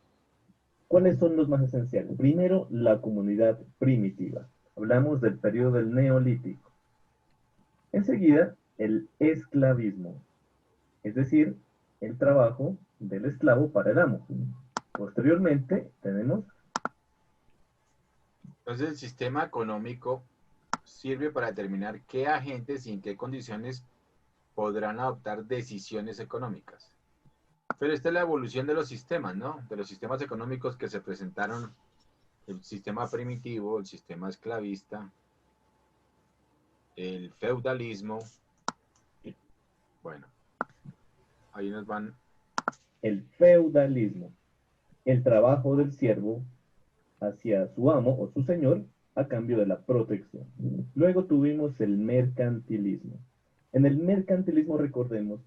cuáles son los más esenciales. Primero, la comunidad primitiva. Hablamos del periodo del Neolítico. Enseguida, el esclavismo, es decir, el trabajo del esclavo para el amo. Posteriormente, tenemos... Entonces, el sistema económico sirve para determinar qué agentes y en qué condiciones podrán adoptar decisiones económicas. Pero esta es la evolución de los sistemas, ¿no? De los sistemas económicos que se presentaron, el sistema primitivo, el sistema esclavista, el feudalismo. Bueno, ahí nos van. El feudalismo, el trabajo del siervo hacia su amo o su señor a cambio de la protección. Luego tuvimos el mercantilismo. En el mercantilismo recordemos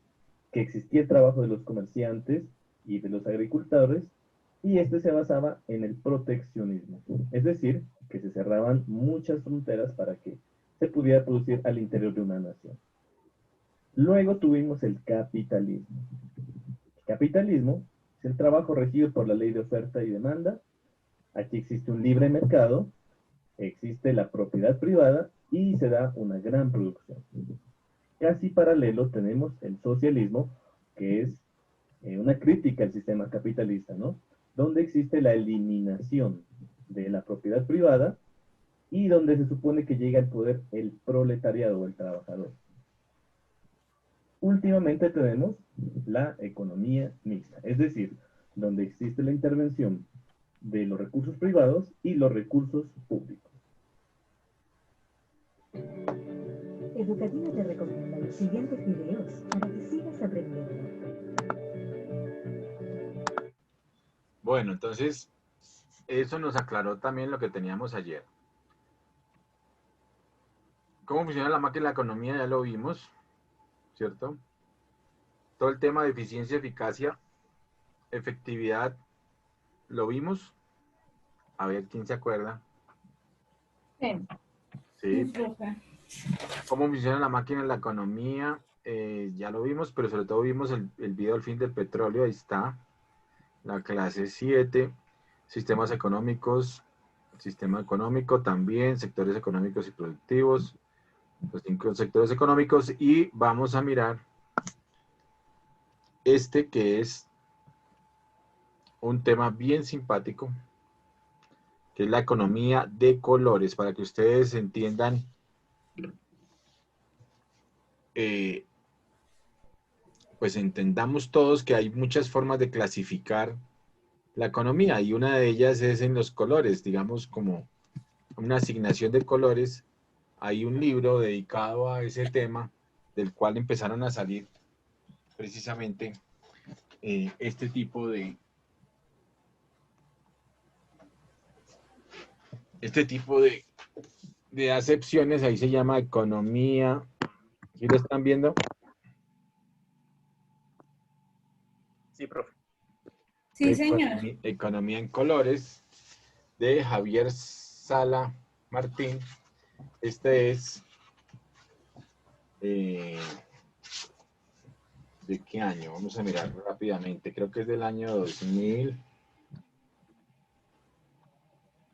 que existía el trabajo de los comerciantes y de los agricultores, y este se basaba en el proteccionismo, es decir, que se cerraban muchas fronteras para que se pudiera producir al interior de una nación. Luego tuvimos el capitalismo. El capitalismo es el trabajo regido por la ley de oferta y demanda. Aquí existe un libre mercado, existe la propiedad privada y se da una gran producción. Casi paralelo tenemos el socialismo, que es una crítica al sistema capitalista, ¿no? Donde existe la eliminación de la propiedad privada y donde se supone que llega al poder el proletariado o el trabajador. Últimamente tenemos la economía mixta, es decir, donde existe la intervención de los recursos privados y los recursos públicos. Educativa te recomienda los siguientes videos para que sigas aprendiendo. Bueno, entonces, eso nos aclaró también lo que teníamos ayer. ¿Cómo funciona la máquina de la economía? Ya lo vimos, ¿cierto? Todo el tema de eficiencia, eficacia, efectividad, ¿lo vimos? A ver, ¿quién se acuerda? Sí. Sí. ¿Cómo funciona la máquina de la economía? Ya lo vimos, pero sobre todo vimos el video del fin del petróleo, ahí está. La clase 7, sistemas económicos, sistema económico también, sectores económicos y productivos, los 5 sectores económicos, y vamos a mirar este que es un tema bien simpático, que es la economía de colores, para que ustedes entiendan pues entendamos todos que hay muchas formas de clasificar la economía y una de ellas es en los colores, digamos como una asignación de colores. Hay un libro dedicado a ese tema del cual empezaron a salir precisamente este tipo de acepciones. Ahí se llama economía. ¿Sí lo están viendo? Sí, profe. Sí, señor. Economía en colores, de Javier Sala Martín. Este es ¿de qué año? Vamos a mirar rápidamente. Creo que es del año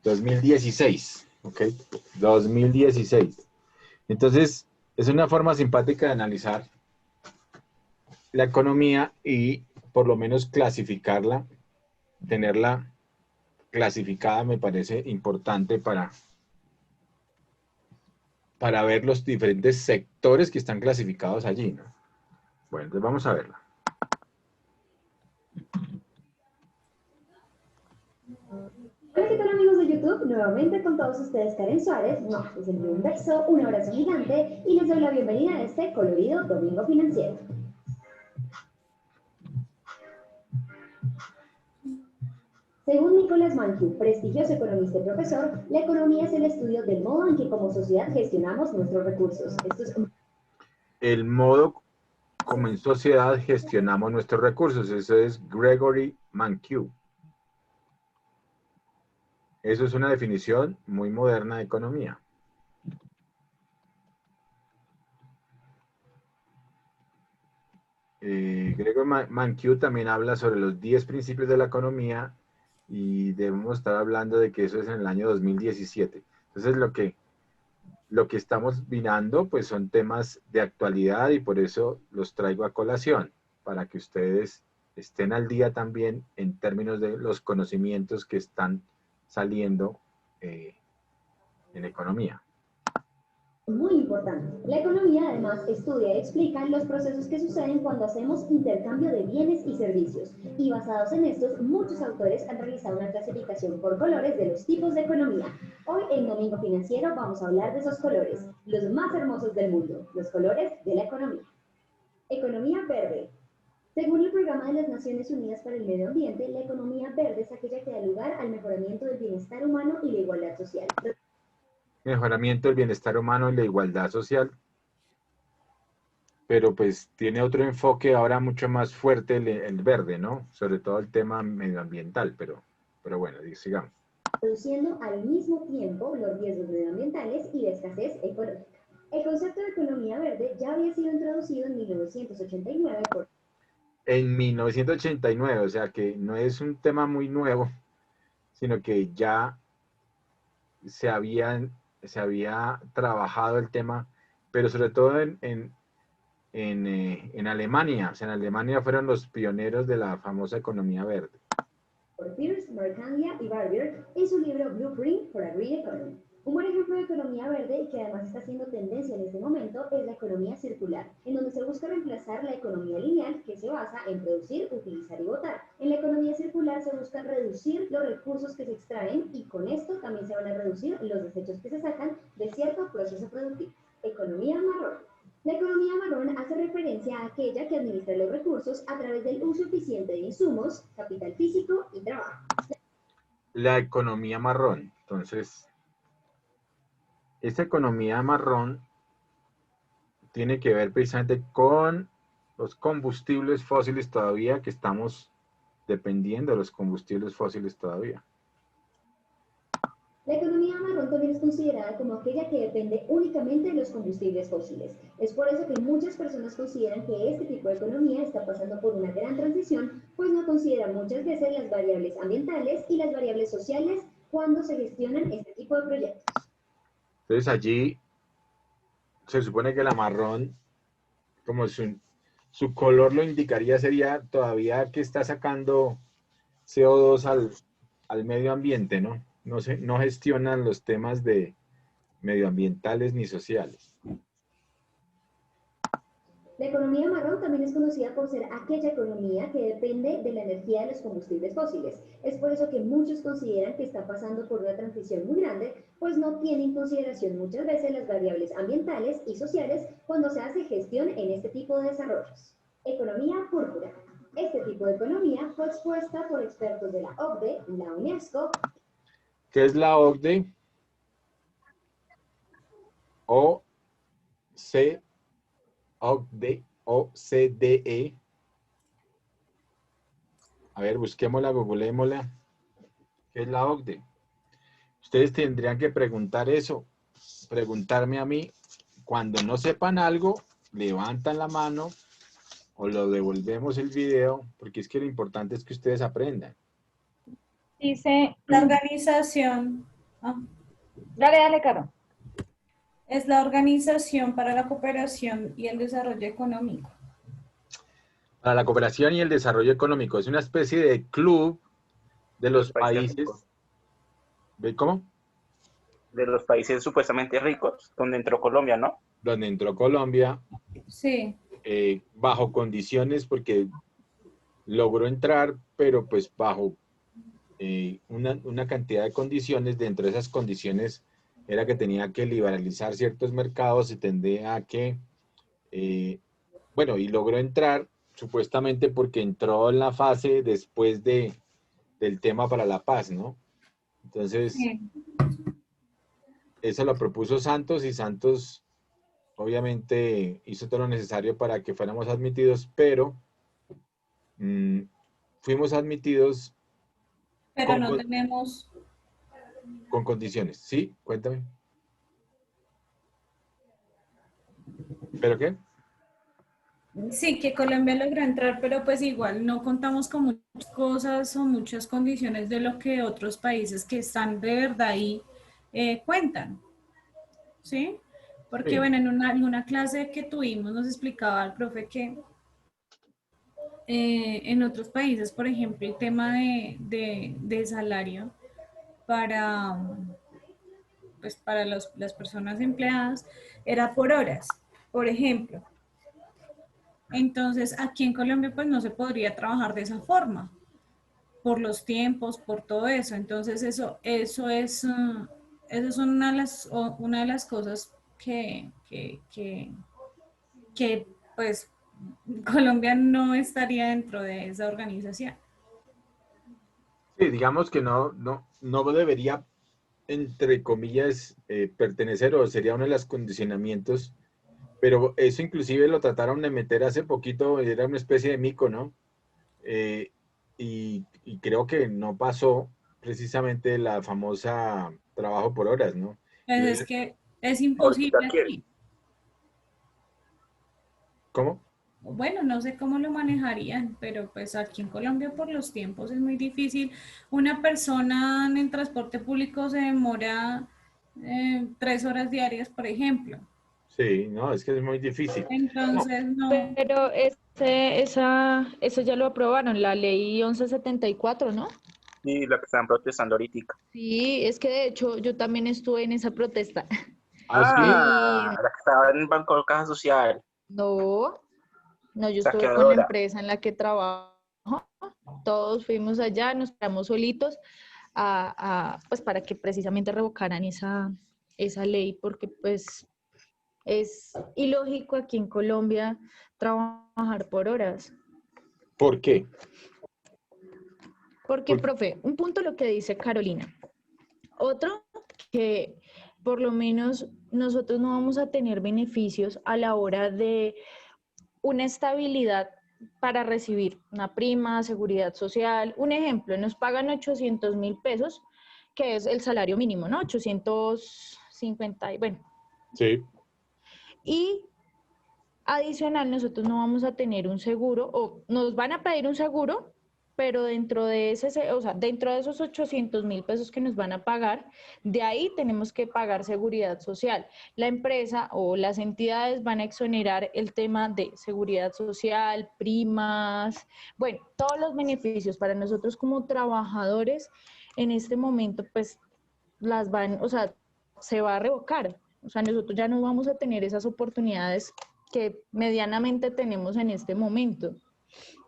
2016. ¿Ok? 2016. Entonces, es una forma simpática de analizar la economía y por lo menos clasificarla, tenerla clasificada me parece importante para ver los diferentes sectores que están clasificados allí, ¿no? Bueno, entonces vamos a verla. Hola, ¿qué tal amigos de YouTube? Nuevamente con todos ustedes Karen Suárez, les envío un beso, un abrazo gigante y les doy la bienvenida a este colorido Domingo Financiero. Según Nicolás Mankiw, prestigioso economista y profesor, la economía es el estudio del modo en que como sociedad gestionamos nuestros recursos. Esto es el modo como en sociedad gestionamos nuestros recursos. Eso es Gregory Mankiw. Eso es una definición muy moderna de economía. Gregor Mankiw también habla sobre los 10 principios de la economía y debemos estar hablando de que eso es en el año 2017. Entonces lo que estamos mirando pues son temas de actualidad y por eso los traigo a colación, para que ustedes estén al día también en términos de los conocimientos que están saliendo en economía. Muy importante. La economía además estudia y explica los procesos que suceden cuando hacemos intercambio de bienes y servicios. Y basados en estos, muchos autores han realizado una clasificación por colores de los tipos de economía. Hoy en Domingo Financiero vamos a hablar de esos colores, los más hermosos del mundo, los colores de la economía. Economía verde. Según el Programa de las Naciones Unidas para el Medio Ambiente, la economía verde es aquella que da lugar al mejoramiento del bienestar humano y la igualdad social. Mejoramiento del bienestar humano y la igualdad social, pero pues tiene otro enfoque ahora mucho más fuerte el verde, ¿no? Sobre todo el tema medioambiental, pero bueno, sigamos. Reduciendo al mismo tiempo los riesgos medioambientales y de escasez ecológica. El concepto de economía verde ya había sido introducido en 1989 por... En 1989, o sea que no es un tema muy nuevo, sino que ya se había trabajado el tema, pero sobre todo en Alemania. O sea, en Alemania fueron los pioneros de la famosa economía verde. Por Pierce, Mercandia y Barbier en su libro Blueprint for a Green Economy. Un buen ejemplo de economía verde y que además está siendo tendencia en este momento es la economía circular, en donde se busca reemplazar la economía lineal que se basa en producir, utilizar y botar. En la economía circular se busca reducir los recursos que se extraen y con esto también se van a reducir los desechos que se sacan de cierto proceso productivo. Economía marrón. La economía marrón hace referencia a aquella que administra los recursos a través del uso eficiente de insumos, capital físico y trabajo. La economía marrón. Entonces, esta economía marrón tiene que ver precisamente con los combustibles fósiles todavía, que estamos dependiendo de los combustibles fósiles todavía. La economía marrón también es considerada como aquella que depende únicamente de los combustibles fósiles. Es por eso que muchas personas consideran que este tipo de economía está pasando por una gran transición, pues no consideran muchas veces las variables ambientales y las variables sociales cuando se gestionan este tipo de proyectos. Entonces allí se supone que la marrón, como su color lo indicaría, sería todavía que está sacando CO2 al medio ambiente, ¿no? No gestionan los temas de medioambientales ni sociales. La economía marrón también es conocida por ser aquella economía que depende de la energía de los combustibles fósiles. Es por eso que muchos consideran que está pasando por una transición muy grande, pues no tiene en consideración muchas veces las variables ambientales y sociales cuando se hace gestión en este tipo de desarrollos. Economía púrpura. Este tipo de economía fue expuesta por expertos de la OCDE, la UNESCO. ¿Qué es la OCDE? OCDE. A ver, busquémosla, googleémosla. ¿Qué es la OCDE? Ustedes tendrían que preguntar eso, preguntarme a mí. Cuando no sepan algo, levantan la mano o lo devolvemos el video, porque es que lo importante es que ustedes aprendan. Dice la organización. Dale, Caro. Es la Organización para la Cooperación y el Desarrollo Económico. Para la cooperación y el desarrollo económico. Es una especie de club de los países. ¿Ve cómo? De los países supuestamente ricos, donde entró Colombia, ¿no? Donde entró Colombia. Sí. Bajo condiciones, porque logró entrar, pero pues bajo una cantidad de condiciones. Dentro de esas condiciones era que tenía que liberalizar ciertos mercados y tendría a que, bueno, y logró entrar supuestamente porque entró en la fase después del tema para la paz, ¿no? Entonces, Sí. eso lo propuso Santos y Santos obviamente hizo todo lo necesario para que fuéramos admitidos, pero fuimos admitidos. Pero no tenemos... Con condiciones, ¿sí? Cuéntame. ¿Pero qué? Sí, que Colombia logró entrar, pero pues igual no contamos con muchas cosas o muchas condiciones de lo que otros países que están de verdad ahí cuentan, ¿sí? Porque Sí. bueno, en una clase que tuvimos nos explicaba el profe que en otros países, por ejemplo, el tema de salario para, pues, para las personas empleadas era por horas, por ejemplo. Entonces, aquí en Colombia pues no se podría trabajar de esa forma, por los tiempos, por todo eso. Entonces, eso es una de las cosas que pues Colombia no estaría dentro de esa organización. Sí, digamos que no debería, entre comillas, pertenecer o sería uno de los condicionamientos, pero eso inclusive lo trataron de meter hace poquito, era una especie de mico, ¿no? Eh, y creo que no pasó precisamente la famosa trabajo por horas, ¿no? Pues es Entonces, que es Ahorita imposible quieren. aquí. ¿cómo? Bueno, no sé cómo lo manejarían, pero pues aquí en Colombia por los tiempos es muy difícil. Una persona en el transporte público se demora 3 horas diarias, por ejemplo. Sí, no, es que es muy difícil. No, Entonces, no. Pero eso ya lo aprobaron, la ley 1174, ¿no? Y lo que están protestando ahorita. Sí, es que de hecho yo también estuve en esa protesta. ¿ah, sí? Y Ah, la que estaba en el Banco de Caja Social, no, no, yo estuve con la saqueadora. empresa en la que trabajo. Todos fuimos allá, nos quedamos solitos pues para que precisamente revocaran esa ley, porque pues es ilógico aquí en Colombia trabajar por horas. ¿Por qué? Porque, profe, un punto lo que dice Carolina. Otro, que por lo menos nosotros no vamos a tener beneficios a la hora de una estabilidad para recibir una prima, seguridad social. Un ejemplo, nos pagan 800.000 pesos, que es el salario mínimo, ¿no? 850, bueno. Sí. Y adicional, nosotros no vamos a tener un seguro, o nos van a pedir un seguro, pero dentro de dentro de esos 800.000 pesos que nos van a pagar, de ahí tenemos que pagar seguridad social. La empresa o las entidades van a exonerar el tema de seguridad social, primas, bueno, todos los beneficios para nosotros como trabajadores en este momento, pues se va a revocar. O sea, nosotros ya no vamos a tener esas oportunidades que medianamente tenemos en este momento.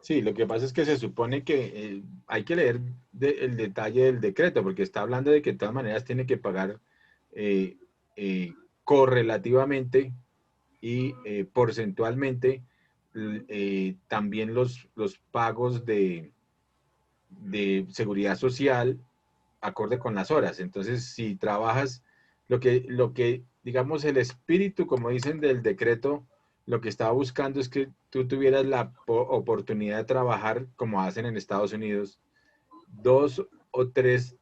Sí, lo que pasa es que se supone que hay que leer el detalle del decreto, porque está hablando de que de todas maneras tiene que pagar eh, correlativamente y porcentualmente también los pagos de seguridad social acorde con las horas. Entonces, si trabajas, lo que digamos, el espíritu, como dicen del decreto, lo que estaba buscando es que tú tuvieras la oportunidad de trabajar, como hacen en Estados Unidos, 2 o 3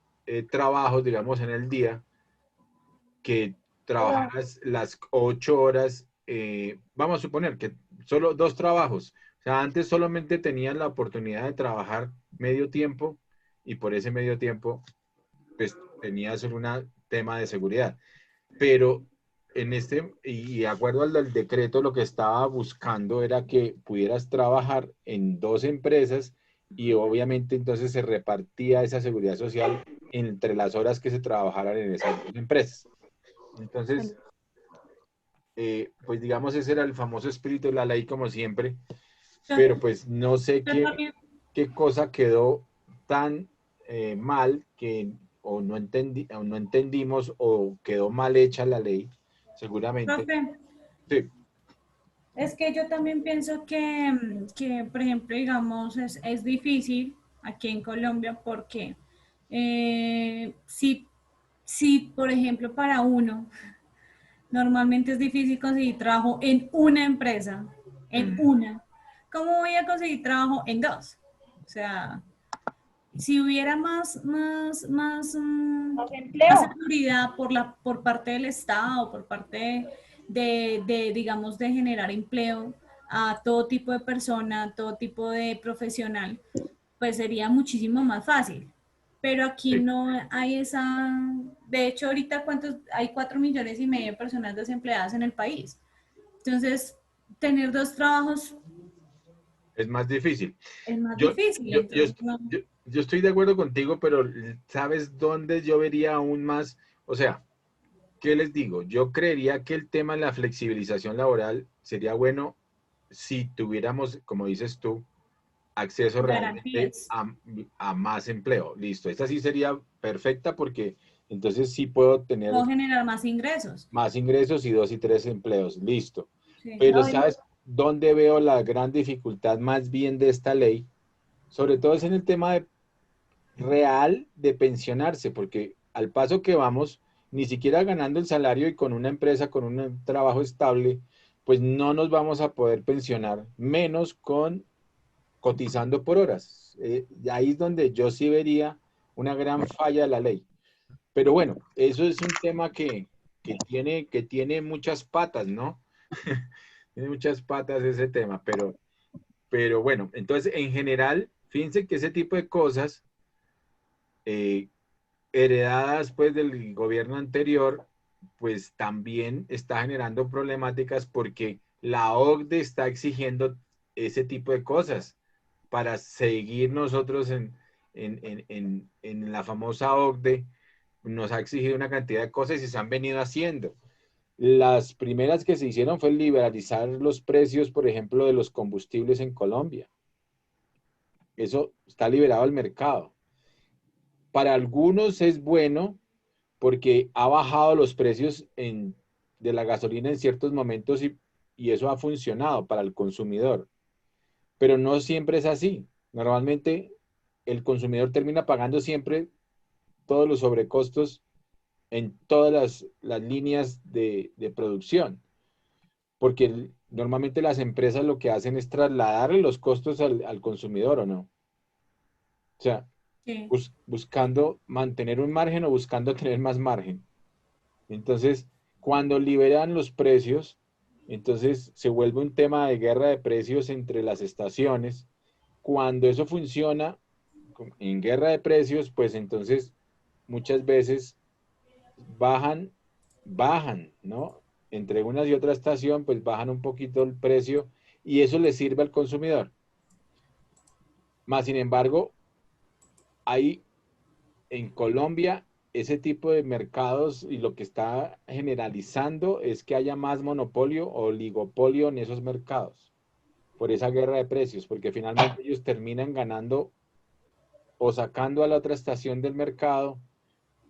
trabajos, digamos, en el día, que trabajaras las 8 horas, vamos a suponer que solo 2 trabajos. O sea, antes solamente tenían la oportunidad de trabajar medio tiempo y por ese medio tiempo pues tenías un tema de seguridad. Pero y de acuerdo al decreto, lo que estaba buscando era que pudieras trabajar en 2 empresas y obviamente entonces se repartía esa seguridad social entre las horas que se trabajaran en esas 2 empresas. Entonces, pues digamos, ese era el famoso espíritu de la ley, como siempre, pero pues no sé Yo también, qué cosa quedó tan mal que o no entendimos o quedó mal hecha la ley, seguramente. profe, Sí, es que yo también pienso que por ejemplo, digamos, es difícil aquí en Colombia porque si, por ejemplo, para uno, normalmente es difícil conseguir trabajo en una empresa, en una. ¿Cómo voy a conseguir trabajo en dos? O sea, si hubiera Más más empleo. seguridad por parte del Estado, por parte digamos, de generar empleo, a todo tipo de persona, a todo tipo de profesional, pues sería muchísimo más fácil. Pero aquí Sí. no hay esa, de hecho ahorita hay 4,5 millones de personas desempleadas en el país. Entonces, tener dos trabajos Es más difícil. es más Yo, difícil, yo, yo, entonces no. yo estoy de acuerdo contigo, pero ¿sabes dónde yo vería aún más? O sea, ¿qué les digo? Yo creería que el tema de la flexibilización laboral sería bueno si tuviéramos, como dices tú, acceso realmente Garantías. a más empleo. Listo, esta sí sería perfecta porque entonces sí puedo tener Puedo generar más ingresos. más ingresos y 2 y 3 empleos. Listo. Sí. Pero No, y ¿sabes dónde veo la gran dificultad más bien de esta ley? Sobre todo es en el tema real de pensionarse, porque al paso que vamos, ni siquiera ganando el salario y con una empresa, con un trabajo estable, pues no nos vamos a poder pensionar, menos con cotizando por horas. Ahí es donde yo sí vería una gran falla de la ley. Pero bueno, eso es un tema que tiene muchas patas, ¿no? Tiene muchas patas ese tema, pero bueno, entonces en general, fíjense que ese tipo de cosas eh, heredadas pues del gobierno anterior, pues también está generando problemáticas porque la OCDE está exigiendo ese tipo de cosas para seguir nosotros en la famosa OCDE, nos ha exigido una cantidad de cosas y se han venido haciendo. Las primeras que se hicieron fue liberalizar los precios, por ejemplo, de los combustibles en Colombia. Eso está liberado al mercado. Para algunos es bueno porque ha bajado los precios de la gasolina en ciertos momentos y eso ha funcionado para el consumidor. Pero no siempre es así. Normalmente el consumidor termina pagando siempre todos los sobrecostos en todas las líneas de producción, porque normalmente las empresas lo que hacen es trasladarle los costos al consumidor, ¿o no? O sea, Sí. buscando mantener un margen o buscando tener más margen. Entonces, cuando liberan los precios, entonces se vuelve un tema de guerra de precios entre las estaciones. Cuando eso funciona en guerra de precios, pues entonces muchas veces bajan, ¿no? Entre una y otra estación, pues bajan un poquito el precio y eso le sirve al consumidor. Más sin embargo, hay en Colombia ese tipo de mercados y lo que está generalizando es que haya más monopolio o oligopolio en esos mercados por esa guerra de precios, porque finalmente ellos terminan ganando o sacando a la otra estación del mercado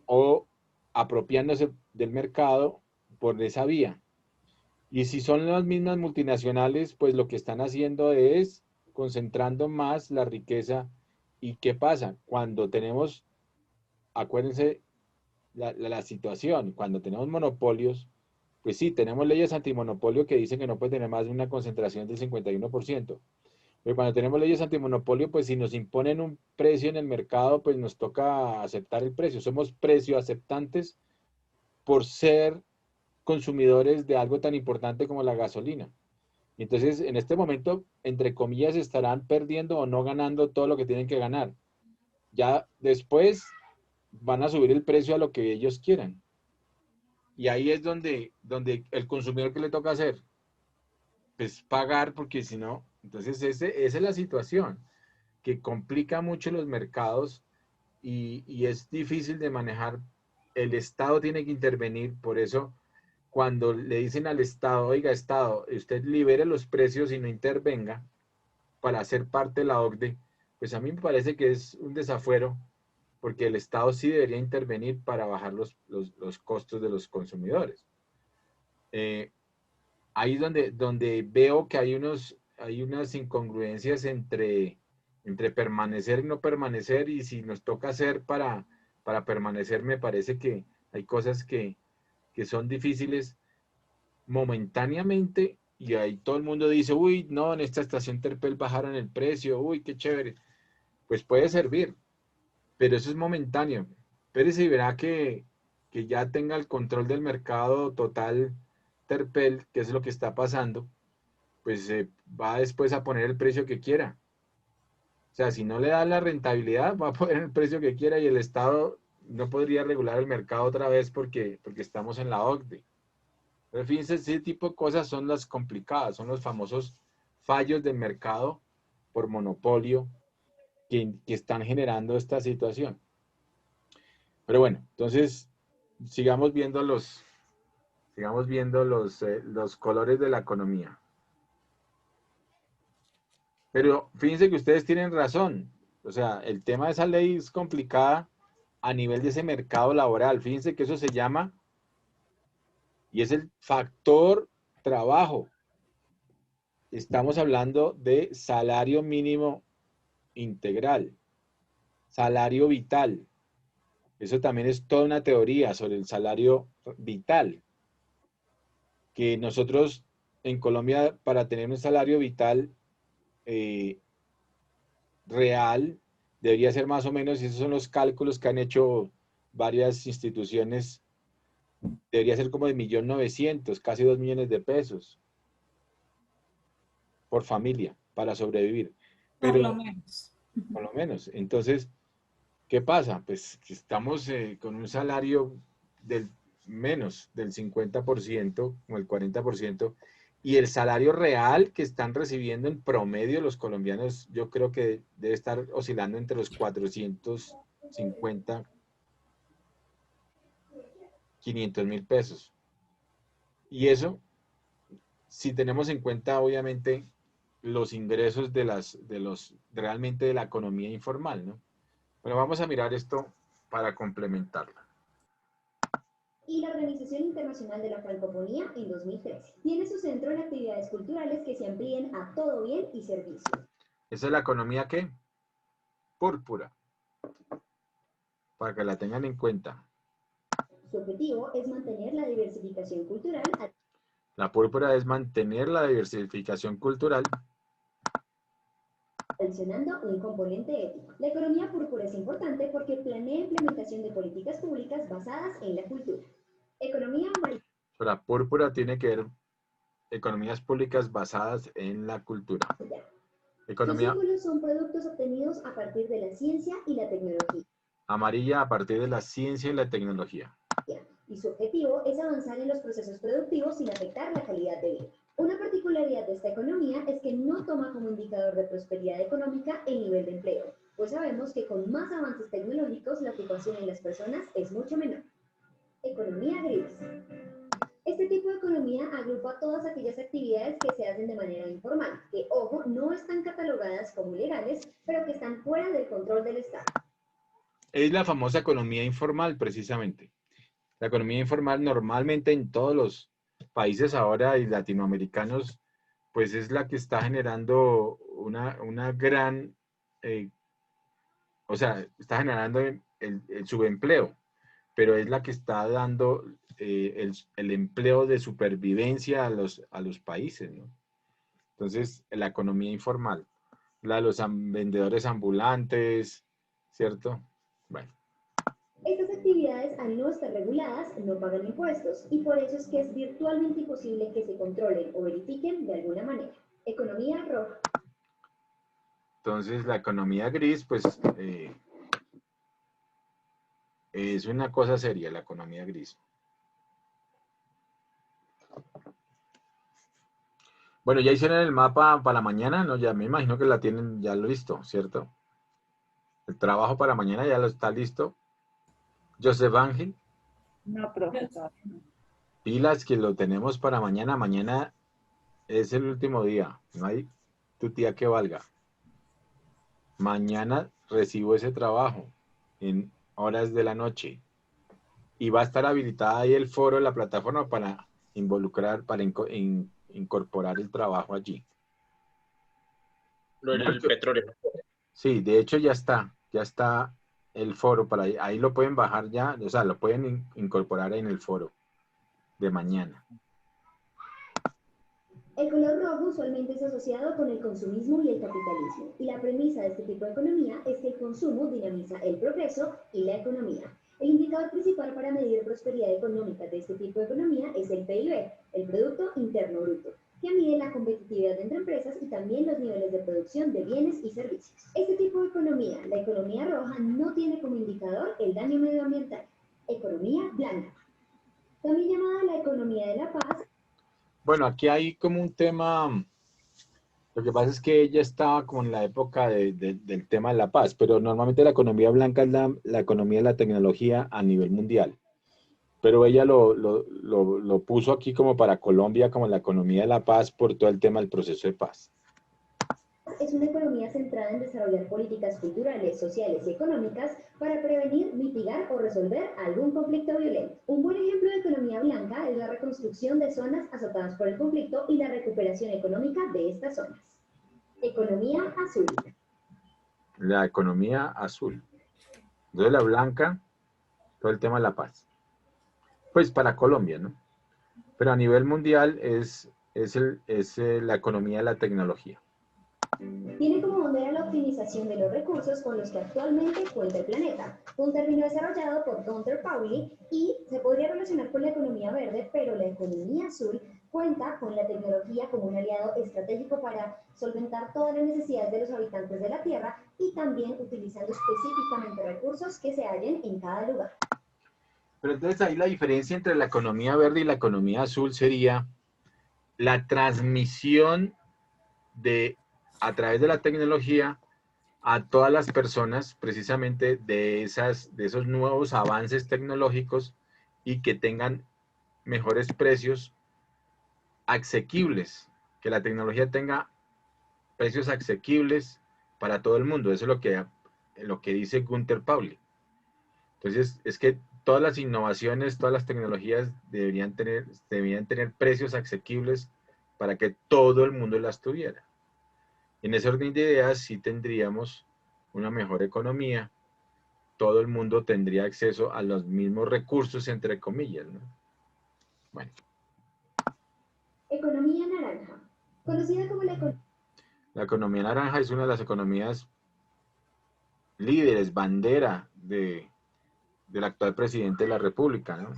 o apropiándose del mercado por esa vía. Y si son las mismas multinacionales, pues lo que están haciendo es concentrando más la riqueza. ¿Y qué pasa? Cuando tenemos, acuérdense la situación, cuando tenemos monopolios, pues sí, tenemos leyes antimonopolio que dicen que no puede tener más de una concentración del 51%. Pero cuando tenemos leyes antimonopolio, pues si nos imponen un precio en el mercado, pues nos toca aceptar el precio. Somos precio aceptantes por ser consumidores de algo tan importante como la gasolina. Entonces, en este momento, entre comillas, estarán perdiendo o no ganando todo lo que tienen que ganar. Ya después van a subir el precio a lo que ellos quieran. Y ahí es donde el consumidor, ¿qué le toca hacer? Pues pagar, porque si no, entonces esa es la situación, que complica mucho los mercados y es difícil de manejar. El Estado tiene que intervenir, por eso cuando le dicen al Estado, oiga, Estado, usted libere los precios y no intervenga para hacer parte de la OCDE, pues a mí me parece que es un desafuero, porque el Estado sí debería intervenir para bajar los costos de los consumidores. Eh, Ahí es donde veo que hay unas incongruencias entre permanecer y no permanecer, y si nos toca hacer para permanecer, me parece que hay cosas que son difíciles momentáneamente, y ahí todo el mundo dice, uy, no, en esta estación Terpel bajaron el precio, uy, qué chévere. Pues puede servir, pero eso es momentáneo. Pero si verá que ya tenga el control del mercado total Terpel, que es lo que está pasando, pues va después a poner el precio que quiera. O sea, si no le da la rentabilidad, va a poner el precio que quiera y el Estado no podría regular el mercado otra vez porque estamos en la OCDE. Pero fíjense, ese tipo de cosas son las complicadas, son los famosos fallos del mercado por monopolio que están generando esta situación. Pero bueno, entonces sigamos viendo los colores de la economía. Pero fíjense que ustedes tienen razón. O sea, el tema de esa ley es complicada a nivel de ese mercado laboral. Fíjense que eso se llama, y es el factor trabajo. Estamos hablando de salario mínimo integral, salario vital. Eso también es toda una teoría sobre el salario vital. Que nosotros en Colombia, para tener un salario vital real, debería ser más o menos, y esos son los cálculos que han hecho varias instituciones, debería ser como de 1.900.000, casi 2 millones de pesos por familia para sobrevivir. Pero, por lo menos. Por lo menos. Entonces, ¿qué pasa? Pues que estamos con un salario del menos del 50%, como el 40%, y el salario real que están recibiendo en promedio los colombianos, yo creo que debe estar oscilando entre los 450, 500.000 pesos. Y eso, si tenemos en cuenta, obviamente, los ingresos realmente de la economía informal, ¿no? Bueno, vamos a mirar esto para complementarla. Y la Organización Internacional de la Francofonía en 2013. Tiene su centro en actividades culturales que se amplíen a todo bien y servicio. ¿Esa es la economía qué? Púrpura. Para que la tengan en cuenta. Su objetivo es mantener la diversificación cultural. La púrpura es mantener la diversificación cultural. Adicionando un componente ético. La economía púrpura es importante porque planea implementación de políticas públicas basadas en la cultura. Economía amarilla. La púrpura tiene que ver economías públicas basadas en la cultura. Economía. Los símbolos son productos obtenidos a partir de la ciencia y la tecnología. Amarilla a partir de la ciencia y la tecnología. Y su objetivo es avanzar en los procesos productivos sin afectar la calidad de vida. Una particularidad de esta economía es que no toma como indicador de prosperidad económica el nivel de empleo, pues sabemos que con más avances tecnológicos la ocupación en las personas es mucho menor. Economía gris. Este tipo de economía agrupa todas aquellas actividades que se hacen de manera informal, que, ojo, no están catalogadas como ilegales, pero que están fuera del control del Estado. Es la famosa economía informal, precisamente. La economía informal normalmente en todos los países ahora y latinoamericanos, pues es la que está generando una gran, o sea, está generando el subempleo, pero es la que está dando el empleo de supervivencia a los países, ¿no? Entonces, la economía informal, la de los vendedores ambulantes, ¿cierto? Bueno. Estas actividades, al no estar reguladas, no pagan impuestos y por eso es que es virtualmente imposible que se controlen o verifiquen de alguna manera. Economía roja. Entonces, la economía gris, pues, es una cosa seria, la economía gris. Bueno, ya hicieron el mapa para mañana, ¿no? Ya me imagino que la tienen ya listo, ¿cierto? El trabajo para mañana ya lo está listo. Joseph Ángel. No, profesor. Pilas que lo tenemos para mañana. Mañana es el último día. No hay tu tía que valga. Mañana recibo ese trabajo en horas de la noche. Y va a estar habilitada ahí el foro, la plataforma para involucrar, para incorporar el trabajo allí. Lo del petróleo. Sí, de hecho ya está el foro para ahí lo pueden bajar ya, o sea, lo pueden incorporar en el foro de mañana. El color rojo usualmente es asociado con el consumismo y el capitalismo, y la premisa de este tipo de economía es que el consumo dinamiza el progreso y la economía. El indicador principal para medir prosperidad económica de este tipo de economía es el PIB, el Producto Interno Bruto, que mide la competitividad entre empresas y también los niveles de producción de bienes y servicios. Este tipo de economía, la economía roja, no tiene como indicador el daño medioambiental. Economía blanca, también llamada la economía de la paz. Bueno, aquí hay como un tema. Lo que pasa es que ella estaba como en la época del tema de la paz, pero normalmente la economía blanca es la economía de la tecnología a nivel mundial. Pero ella lo puso aquí como para Colombia, como la economía de la paz por todo el tema del proceso de paz. Es una economía centrada en desarrollar políticas culturales, sociales y económicas para prevenir, mitigar o resolver algún conflicto violento. Un buen ejemplo de economía blanca es la reconstrucción de zonas azotadas por el conflicto y la recuperación económica de estas zonas. Economía azul. La economía azul. Entonces la blanca, todo el tema de la paz. Pues para Colombia, ¿no? Pero a nivel mundial es la economía de la tecnología. Tiene como bandera la optimización de los recursos con los que actualmente cuenta el planeta, un término desarrollado por Gunter Pauli y se podría relacionar con la economía verde, pero la economía azul cuenta con la tecnología como un aliado estratégico para solventar todas las necesidades de los habitantes de la Tierra y también utilizando específicamente recursos que se hallen en cada lugar. Pero entonces ahí la diferencia entre la economía verde y la economía azul sería la transmisión a través de la tecnología a todas las personas precisamente de esos nuevos avances tecnológicos y que tengan mejores precios asequibles, que la tecnología tenga precios asequibles para todo el mundo. Eso es lo que dice Gunter Pauli. Entonces, es que todas las innovaciones, todas las tecnologías deberían tener precios asequibles para que todo el mundo las tuviera. En ese orden de ideas, sí tendríamos una mejor economía. Todo el mundo tendría acceso a los mismos recursos, entre comillas, ¿no? Bueno. Economía naranja. Conocida como la economía naranja es una de las economías líderes, bandera del actual presidente de la República, ¿no?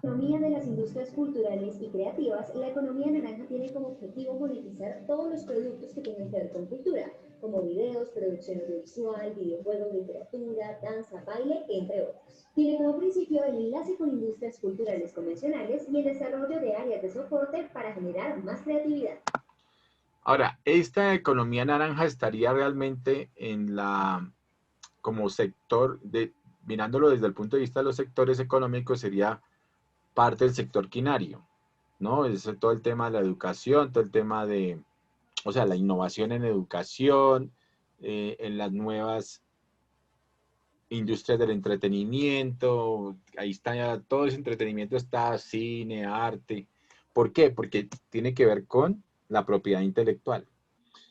Economía de las industrias culturales y creativas. La economía naranja tiene como objetivo monetizar todos los productos que tengan que ver con cultura, como videos, producción audiovisual, videojuegos, literatura, danza, baile, entre otros. Tiene como principio el enlace con industrias culturales convencionales y el desarrollo de áreas de soporte para generar más creatividad. Ahora, esta economía naranja estaría realmente como sector, mirándolo desde el punto de vista de los sectores económicos, sería parte del sector quinario, ¿no? Es todo el tema de la educación, todo el tema la innovación en educación, en las nuevas industrias del entretenimiento, ahí está ya, todo ese entretenimiento está, cine, arte. ¿Por qué? Porque tiene que ver con la propiedad intelectual.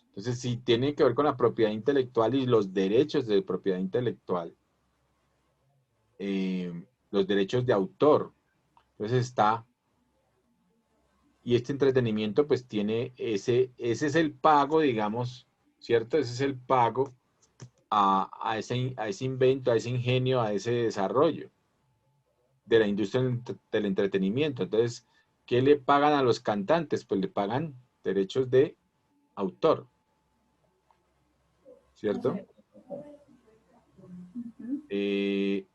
Entonces, si tiene que ver con la propiedad intelectual y los derechos de propiedad intelectual, los derechos de autor, entonces y este entretenimiento pues tiene ese es el pago, digamos, ¿cierto? Ese es el pago a ese invento, a ese ingenio, a ese desarrollo de la industria del entretenimiento. Entonces, ¿qué le pagan a los cantantes? Pues le pagan derechos de autor, ¿cierto?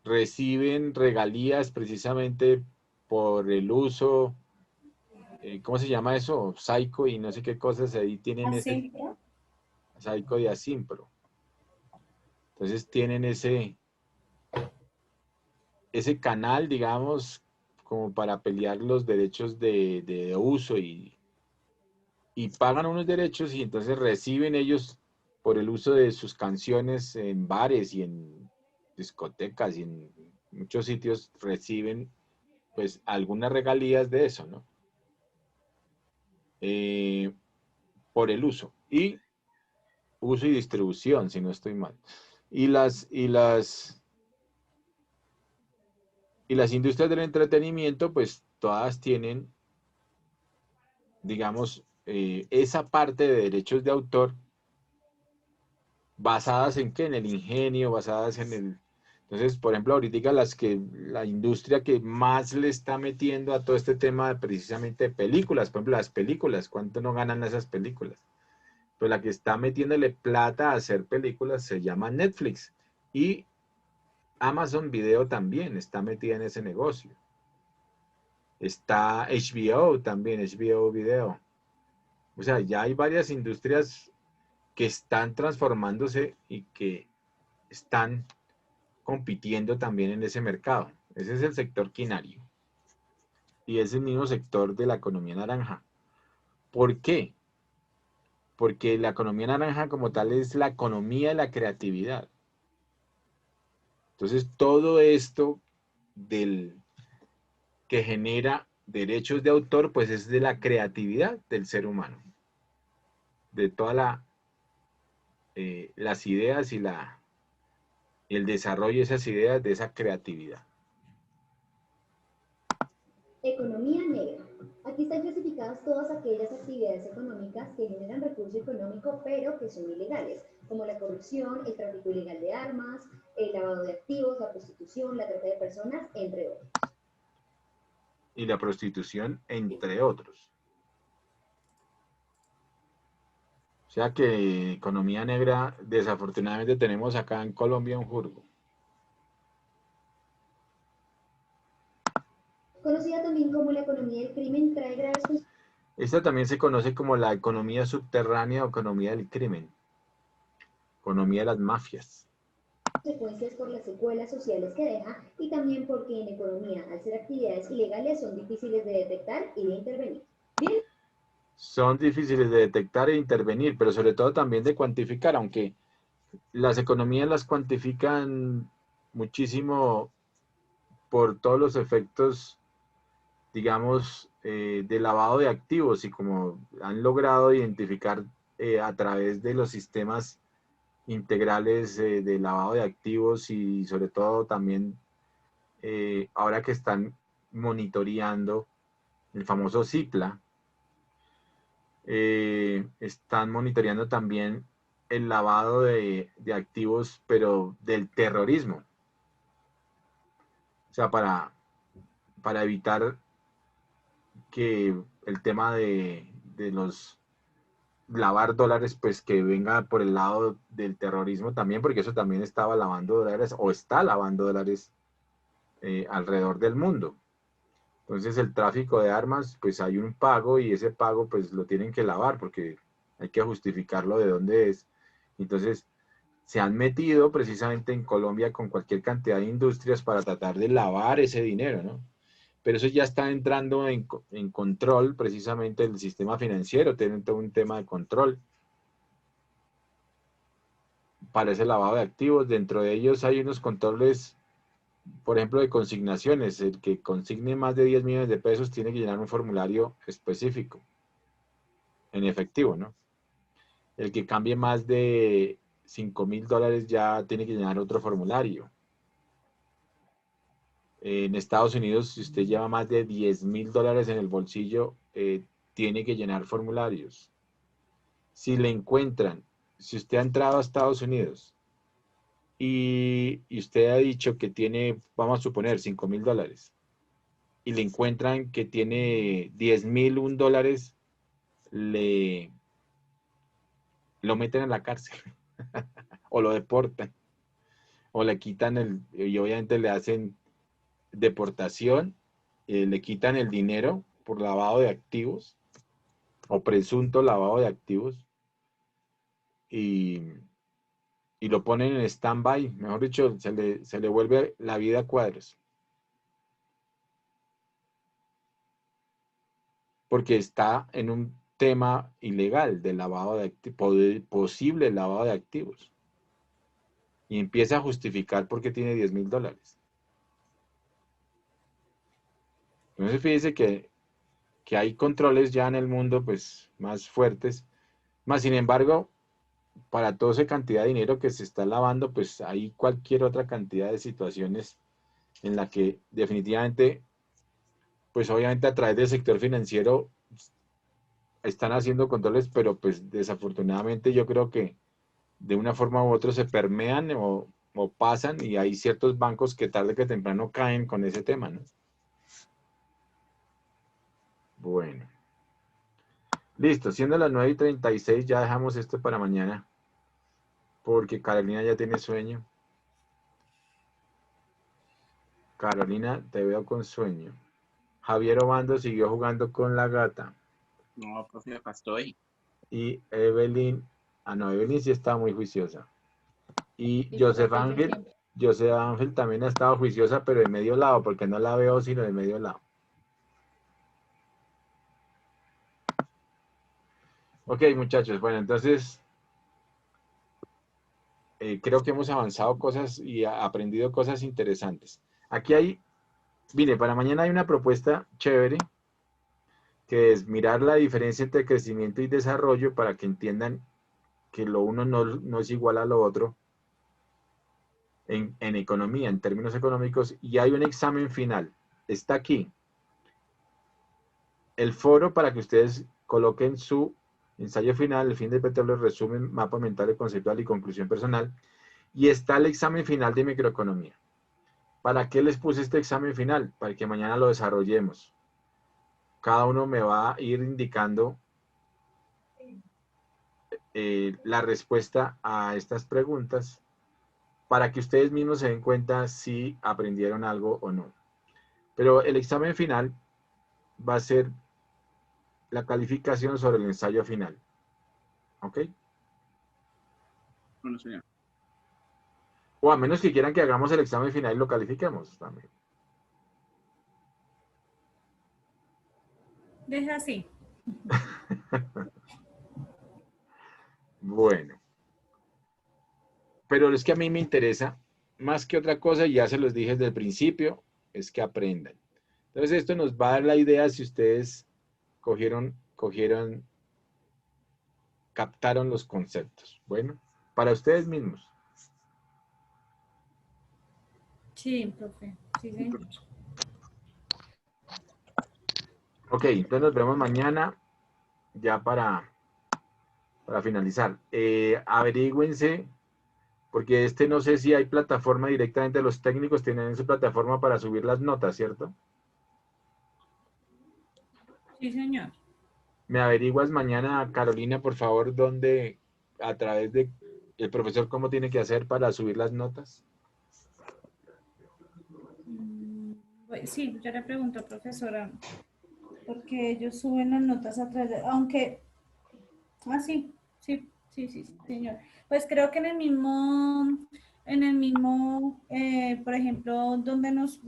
Reciben regalías precisamente por el uso, ¿cómo se llama eso? Saico y no sé qué cosas, ahí tienen ese Saico y Asimpro. Entonces tienen ese canal, digamos, como para pelear los derechos de uso y pagan unos derechos y entonces reciben ellos por el uso de sus canciones en bares y en discotecas y en muchos sitios reciben pues algunas regalías de eso, ¿no? Por el uso y distribución, si no estoy mal. Y las industrias del entretenimiento, pues todas tienen, digamos, esa parte de derechos de autor basadas en qué, en el ingenio, basadas en el... Entonces, por ejemplo, ahorita la industria que más le está metiendo a todo este tema de precisamente películas, por ejemplo, las películas, ¿cuánto no ganan esas películas? Pues la que está metiéndole plata a hacer películas se llama Netflix. Y Amazon Video también está metida en ese negocio. Está HBO también, HBO Video. O sea, ya hay varias industrias que están transformándose y que están compitiendo también en ese mercado. Ese es el sector quinario. Y es el mismo sector de la economía naranja. ¿Por qué? Porque la economía naranja como tal es la economía de la creatividad. Entonces, todo esto que genera derechos de autor, pues es de la creatividad del ser humano. De todas las ideas y el desarrollo de esas ideas, de esa creatividad. Economía negra. Aquí están clasificadas todas aquellas actividades económicas que generan recurso económico pero que son ilegales, como la corrupción, el tráfico ilegal de armas, el lavado de activos, la prostitución, la trata de personas, entre otros. Y la prostitución, entre otros. O sea que economía negra, desafortunadamente tenemos acá en Colombia un jurgo. Conocida también como la economía del crimen, trae graves Esta también se conoce como la economía subterránea o economía del crimen. Economía de las mafias. consecuencias por las secuelas sociales que deja y también porque en economía, al ser actividades ilegales, son difíciles de detectar y de intervenir. Bien. Son difíciles de detectar e intervenir, pero sobre todo también de cuantificar, aunque las economías las cuantifican muchísimo por todos los efectos, digamos, de lavado de activos y como han logrado identificar a través de los sistemas integrales de lavado de activos y sobre todo también ahora que están monitoreando el famoso CIPLA, están monitoreando también el lavado de activos, pero del terrorismo. O sea, para evitar que el tema de los lavar dólares, pues que venga por el lado del terrorismo también, porque eso también estaba lavando dólares o está lavando dólares alrededor del mundo. Entonces el tráfico de armas, pues hay un pago y ese pago pues lo tienen que lavar porque hay que justificarlo de dónde es. Entonces se han metido precisamente en Colombia con cualquier cantidad de industrias para tratar de lavar ese dinero, ¿no? Pero eso ya está entrando en control precisamente el sistema financiero, tienen todo un tema de control para ese lavado de activos. Dentro de ellos hay unos controles, por ejemplo, de consignaciones. El que consigne más de 10 millones de pesos tiene que llenar un formulario específico, en efectivo, ¿no? El que cambie más de $5,000 ya tiene que llenar otro formulario. En Estados Unidos, si usted lleva más de $10,000 en el bolsillo, tiene que llenar formularios. Si le encuentran, si usted ha entrado a Estados Unidos y usted ha dicho que tiene, vamos a suponer, $5,000 y le encuentran que tiene $10,001, lo meten en la cárcel o lo deportan o le quitan y obviamente le hacen deportación, le quitan el dinero por lavado de activos o presunto lavado de activos y lo ponen en stand-by, mejor dicho, se le vuelve la vida a cuadros. Porque está en un tema ilegal de lavado de activos, posible lavado de activos. Y empieza a justificar por qué tiene $10,000. Entonces fíjese que hay controles ya en el mundo pues más fuertes, más sin embargo, para toda esa cantidad de dinero que se está lavando, pues hay cualquier otra cantidad de situaciones en la que definitivamente, pues obviamente a través del sector financiero están haciendo controles, pero pues desafortunadamente yo creo que de una forma u otra se permean o o pasan, y hay ciertos bancos que tarde que temprano caen con ese tema, ¿no? Bueno. Listo, siendo las 9:36, ya dejamos esto para mañana, porque Carolina ya tiene sueño. Carolina, te veo con sueño. Javier Obando siguió jugando con la gata. No, profe, acá estoy. Y Evelyn, no, Evelyn sí está muy juiciosa. Y Sí, Joseph profe, yo Ángel, siempre. Joseph Ángel también ha estado juiciosa, pero de medio lado, porque no la veo sino de medio lado. Ok, muchachos, bueno, entonces creo que hemos avanzado cosas y aprendido cosas interesantes. Aquí hay, mire, para mañana hay una propuesta chévere, que es mirar la diferencia entre crecimiento y desarrollo para que entiendan que lo uno no es igual a lo otro en economía, en términos económicos, y hay un examen final. Está aquí. El foro para que ustedes coloquen su ensayo final, el fin del petróleo, resumen, mapa mental, conceptual y conclusión personal. Y está el examen final de microeconomía. ¿Para qué les puse este examen final? Para que mañana lo desarrollemos. Cada uno me va a ir indicando la respuesta a estas preguntas para que ustedes mismos se den cuenta si aprendieron algo o no. Pero el examen final va a ser la calificación sobre el ensayo final. ¿Ok? Bueno, señor. O a menos que quieran que hagamos el examen final y lo califiquemos también. Deja así. Bueno. Pero es que a mí me interesa, más que otra cosa, y ya se los dije desde el principio, es que aprendan. Entonces esto nos va a dar la idea si ustedes captaron los conceptos. Bueno, para ustedes mismos. Sí, profe. Sí, señor. Ok, entonces nos vemos mañana ya para finalizar. Averígüense, porque no sé si hay plataforma directamente, los técnicos tienen en su plataforma para subir las notas, ¿cierto? Sí, señor. Me averiguas mañana, Carolina, por favor, dónde, a través de el profesor, cómo tiene que hacer para subir las notas. Sí, yo le pregunto, profesora, porque ellos suben las notas a través de, aunque, sí, señor. Pues creo que en el mismo, por ejemplo, donde nos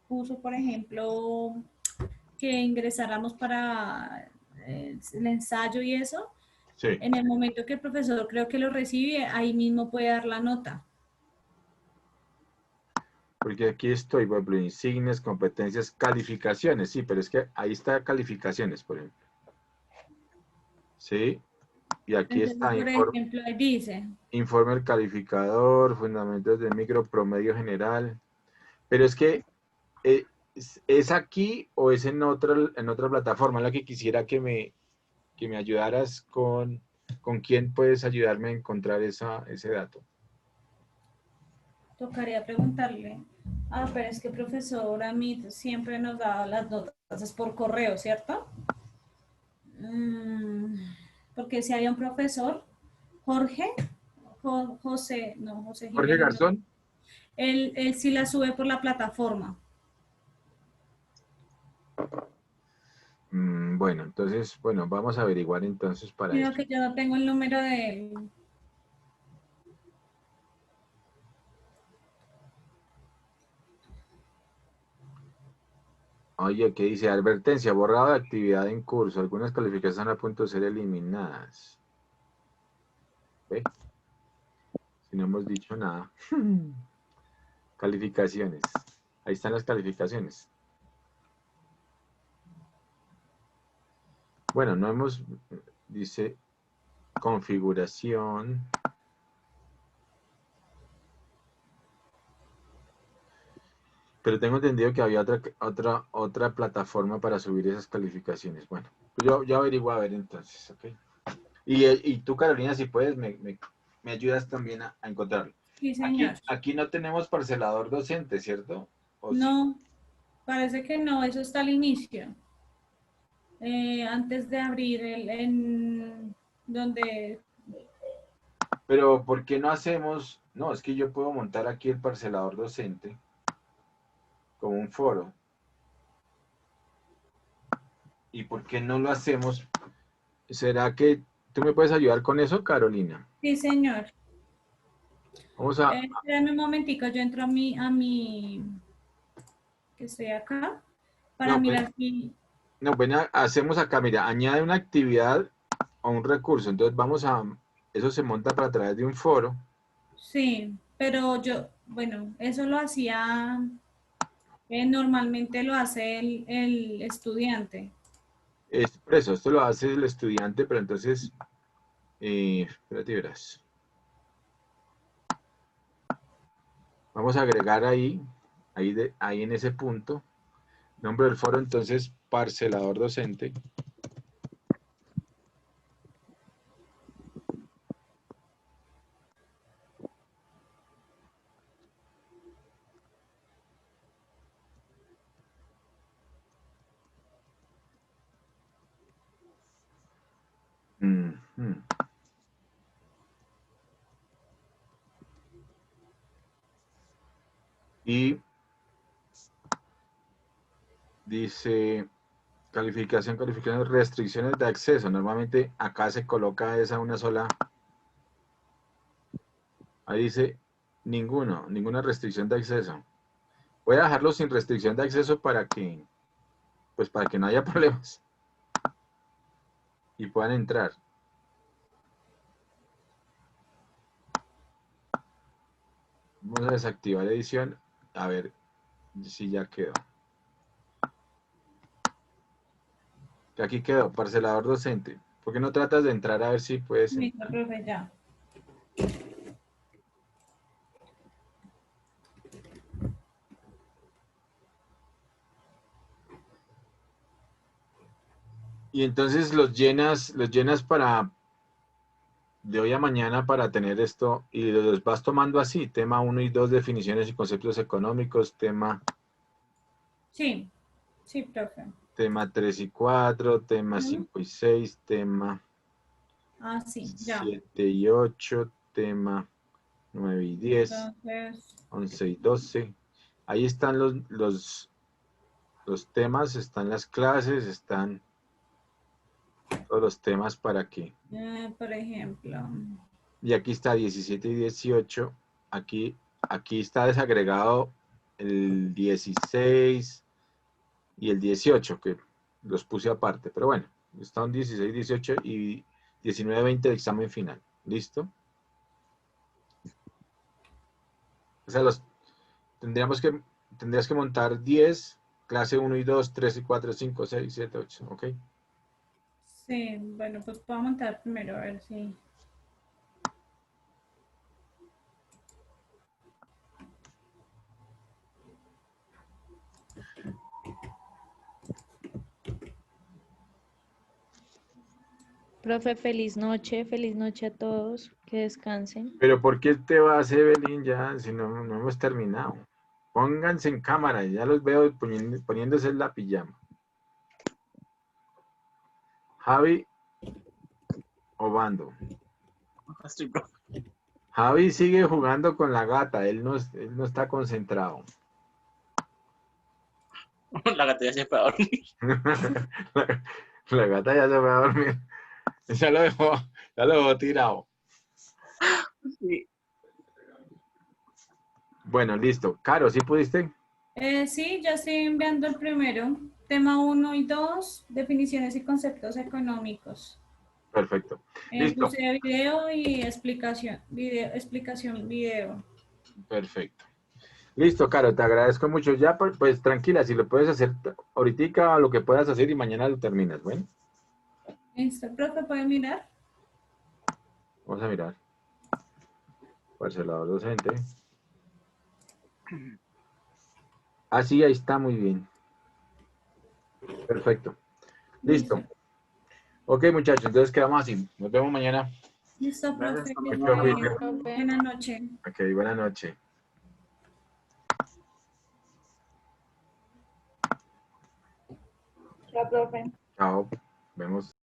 puso, por ejemplo, que ingresáramos para el ensayo y eso, Sí. en el momento que el profesor creo que lo recibe, ahí mismo puede dar la nota. Porque aquí estoy, por ejemplo, insignias, competencias, calificaciones. Sí, pero es que ahí está calificaciones, por ejemplo. Sí. Y aquí Entonces, está por ejemplo, ahí dice. Informe del calificador, fundamentos del micro, promedio general. Pero es que ¿es aquí o es en otra plataforma? La que quisiera que me ayudaras con quién puedes ayudarme a encontrar ese dato. Tocaría preguntarle. Pero es que profesor Amit siempre nos da las notas, es por correo, ¿cierto? Porque si había un profesor, Jorge José Garzón. Él sí la sube por la plataforma. Bueno, entonces, vamos a averiguar entonces para Creo eso. que yo no tengo el número de él. Oye, ¿qué dice? Advertencia, borrado de actividad en curso. Algunas calificaciones están a punto de ser eliminadas. ¿Ve? Si no hemos dicho nada. Calificaciones. Ahí están las calificaciones. Bueno, no hemos, dice, configuración. Pero tengo entendido que había otra plataforma para subir esas calificaciones. Bueno, yo averiguo a ver entonces, ¿ok? Y tú, Carolina, si puedes, me me ayudas también a encontrarlo. Sí, señor. Aquí no tenemos parcelador docente, ¿cierto? ¿O sí? No, parece que no, eso está al inicio. Antes de abrir donde... Pero ¿por qué no hacemos? No, es que yo puedo montar aquí el parcelador docente como un foro. ¿Y por qué no lo hacemos? ¿Será que tú me puedes ayudar con eso, Carolina? Sí, señor. Vamos a... Espérame un momentico, yo entro a mi... que estoy acá, para No, mirar si... No, bueno, hacemos acá, mira, añade una actividad a un recurso. Entonces vamos a... Eso se monta para través de un foro. Sí, pero yo, bueno, eso lo hacía... normalmente lo hace el estudiante. Es por eso, esto lo hace el estudiante, pero entonces... espérate, verás. Vamos a agregar ahí en ese punto, nombre del foro, entonces, parcelador docente. Y dice calificación, restricciones de acceso. Normalmente acá se coloca esa una sola. Ahí dice ninguna restricción de acceso. Voy a dejarlo sin restricción de acceso para que, pues para que no haya problemas y puedan entrar. Vamos a desactivar edición, a ver si ya quedó. Aquí quedó, parcelador docente. ¿Por qué no tratas de entrar a ver si puedes? Listo, profe, ya. Y entonces los llenas para de hoy a mañana para tener esto y los vas tomando así, tema 1 y 2, definiciones y conceptos económicos, tema... Sí, sí, profe. Tema 3 y 4, tema 5 y 6, tema sí, ya. 7 y 8, tema 9 y 10, Entonces, 11 y 12. Ahí están los temas, están las clases, están todos los temas para que... por ejemplo... Y aquí está 17 y 18. Aquí está desagregado el 16 y el 18, que los puse aparte. Pero bueno, están 16, 18 y 19, 20 de examen final. ¿Listo? O sea, tendrías que montar 10, clase 1 y 2, 3 y 4, 5, 6, 7, 8. ¿Ok? Sí, bueno, pues puedo montar primero a ver si... Profe, feliz noche a todos, que descansen. Pero ¿por qué te vas, Evelyn, ya si no hemos terminado? Pónganse en cámara, ya los veo poniéndose la pijama. Javi Obando. Javi sigue jugando con la gata, él no está concentrado. La gata ya se fue a dormir. la gata ya se fue a dormir. Ya lo dejó tirado. Sí. Bueno, listo. Caro, ¿sí pudiste? Sí, ya estoy enviando el primero. Tema 1 y 2, definiciones y conceptos económicos. Perfecto. Listo. Puse video y explicación video. Perfecto. Listo, Caro, te agradezco mucho. Ya, pues tranquila, si lo puedes hacer ahorita, lo que puedas hacer y mañana lo terminas, ¿bueno? Listo, profe, ¿puede mirar? Vamos a mirar. Parcelador docente. Ah, sí, ahí está, muy bien. Perfecto. Listo. Ok, muchachos, entonces quedamos así. Nos vemos mañana. Listo, profe. Gracias, que profe. esté bien. Buenas noches. Ok, buenas noches. Chao, profe. Chao. Vemos.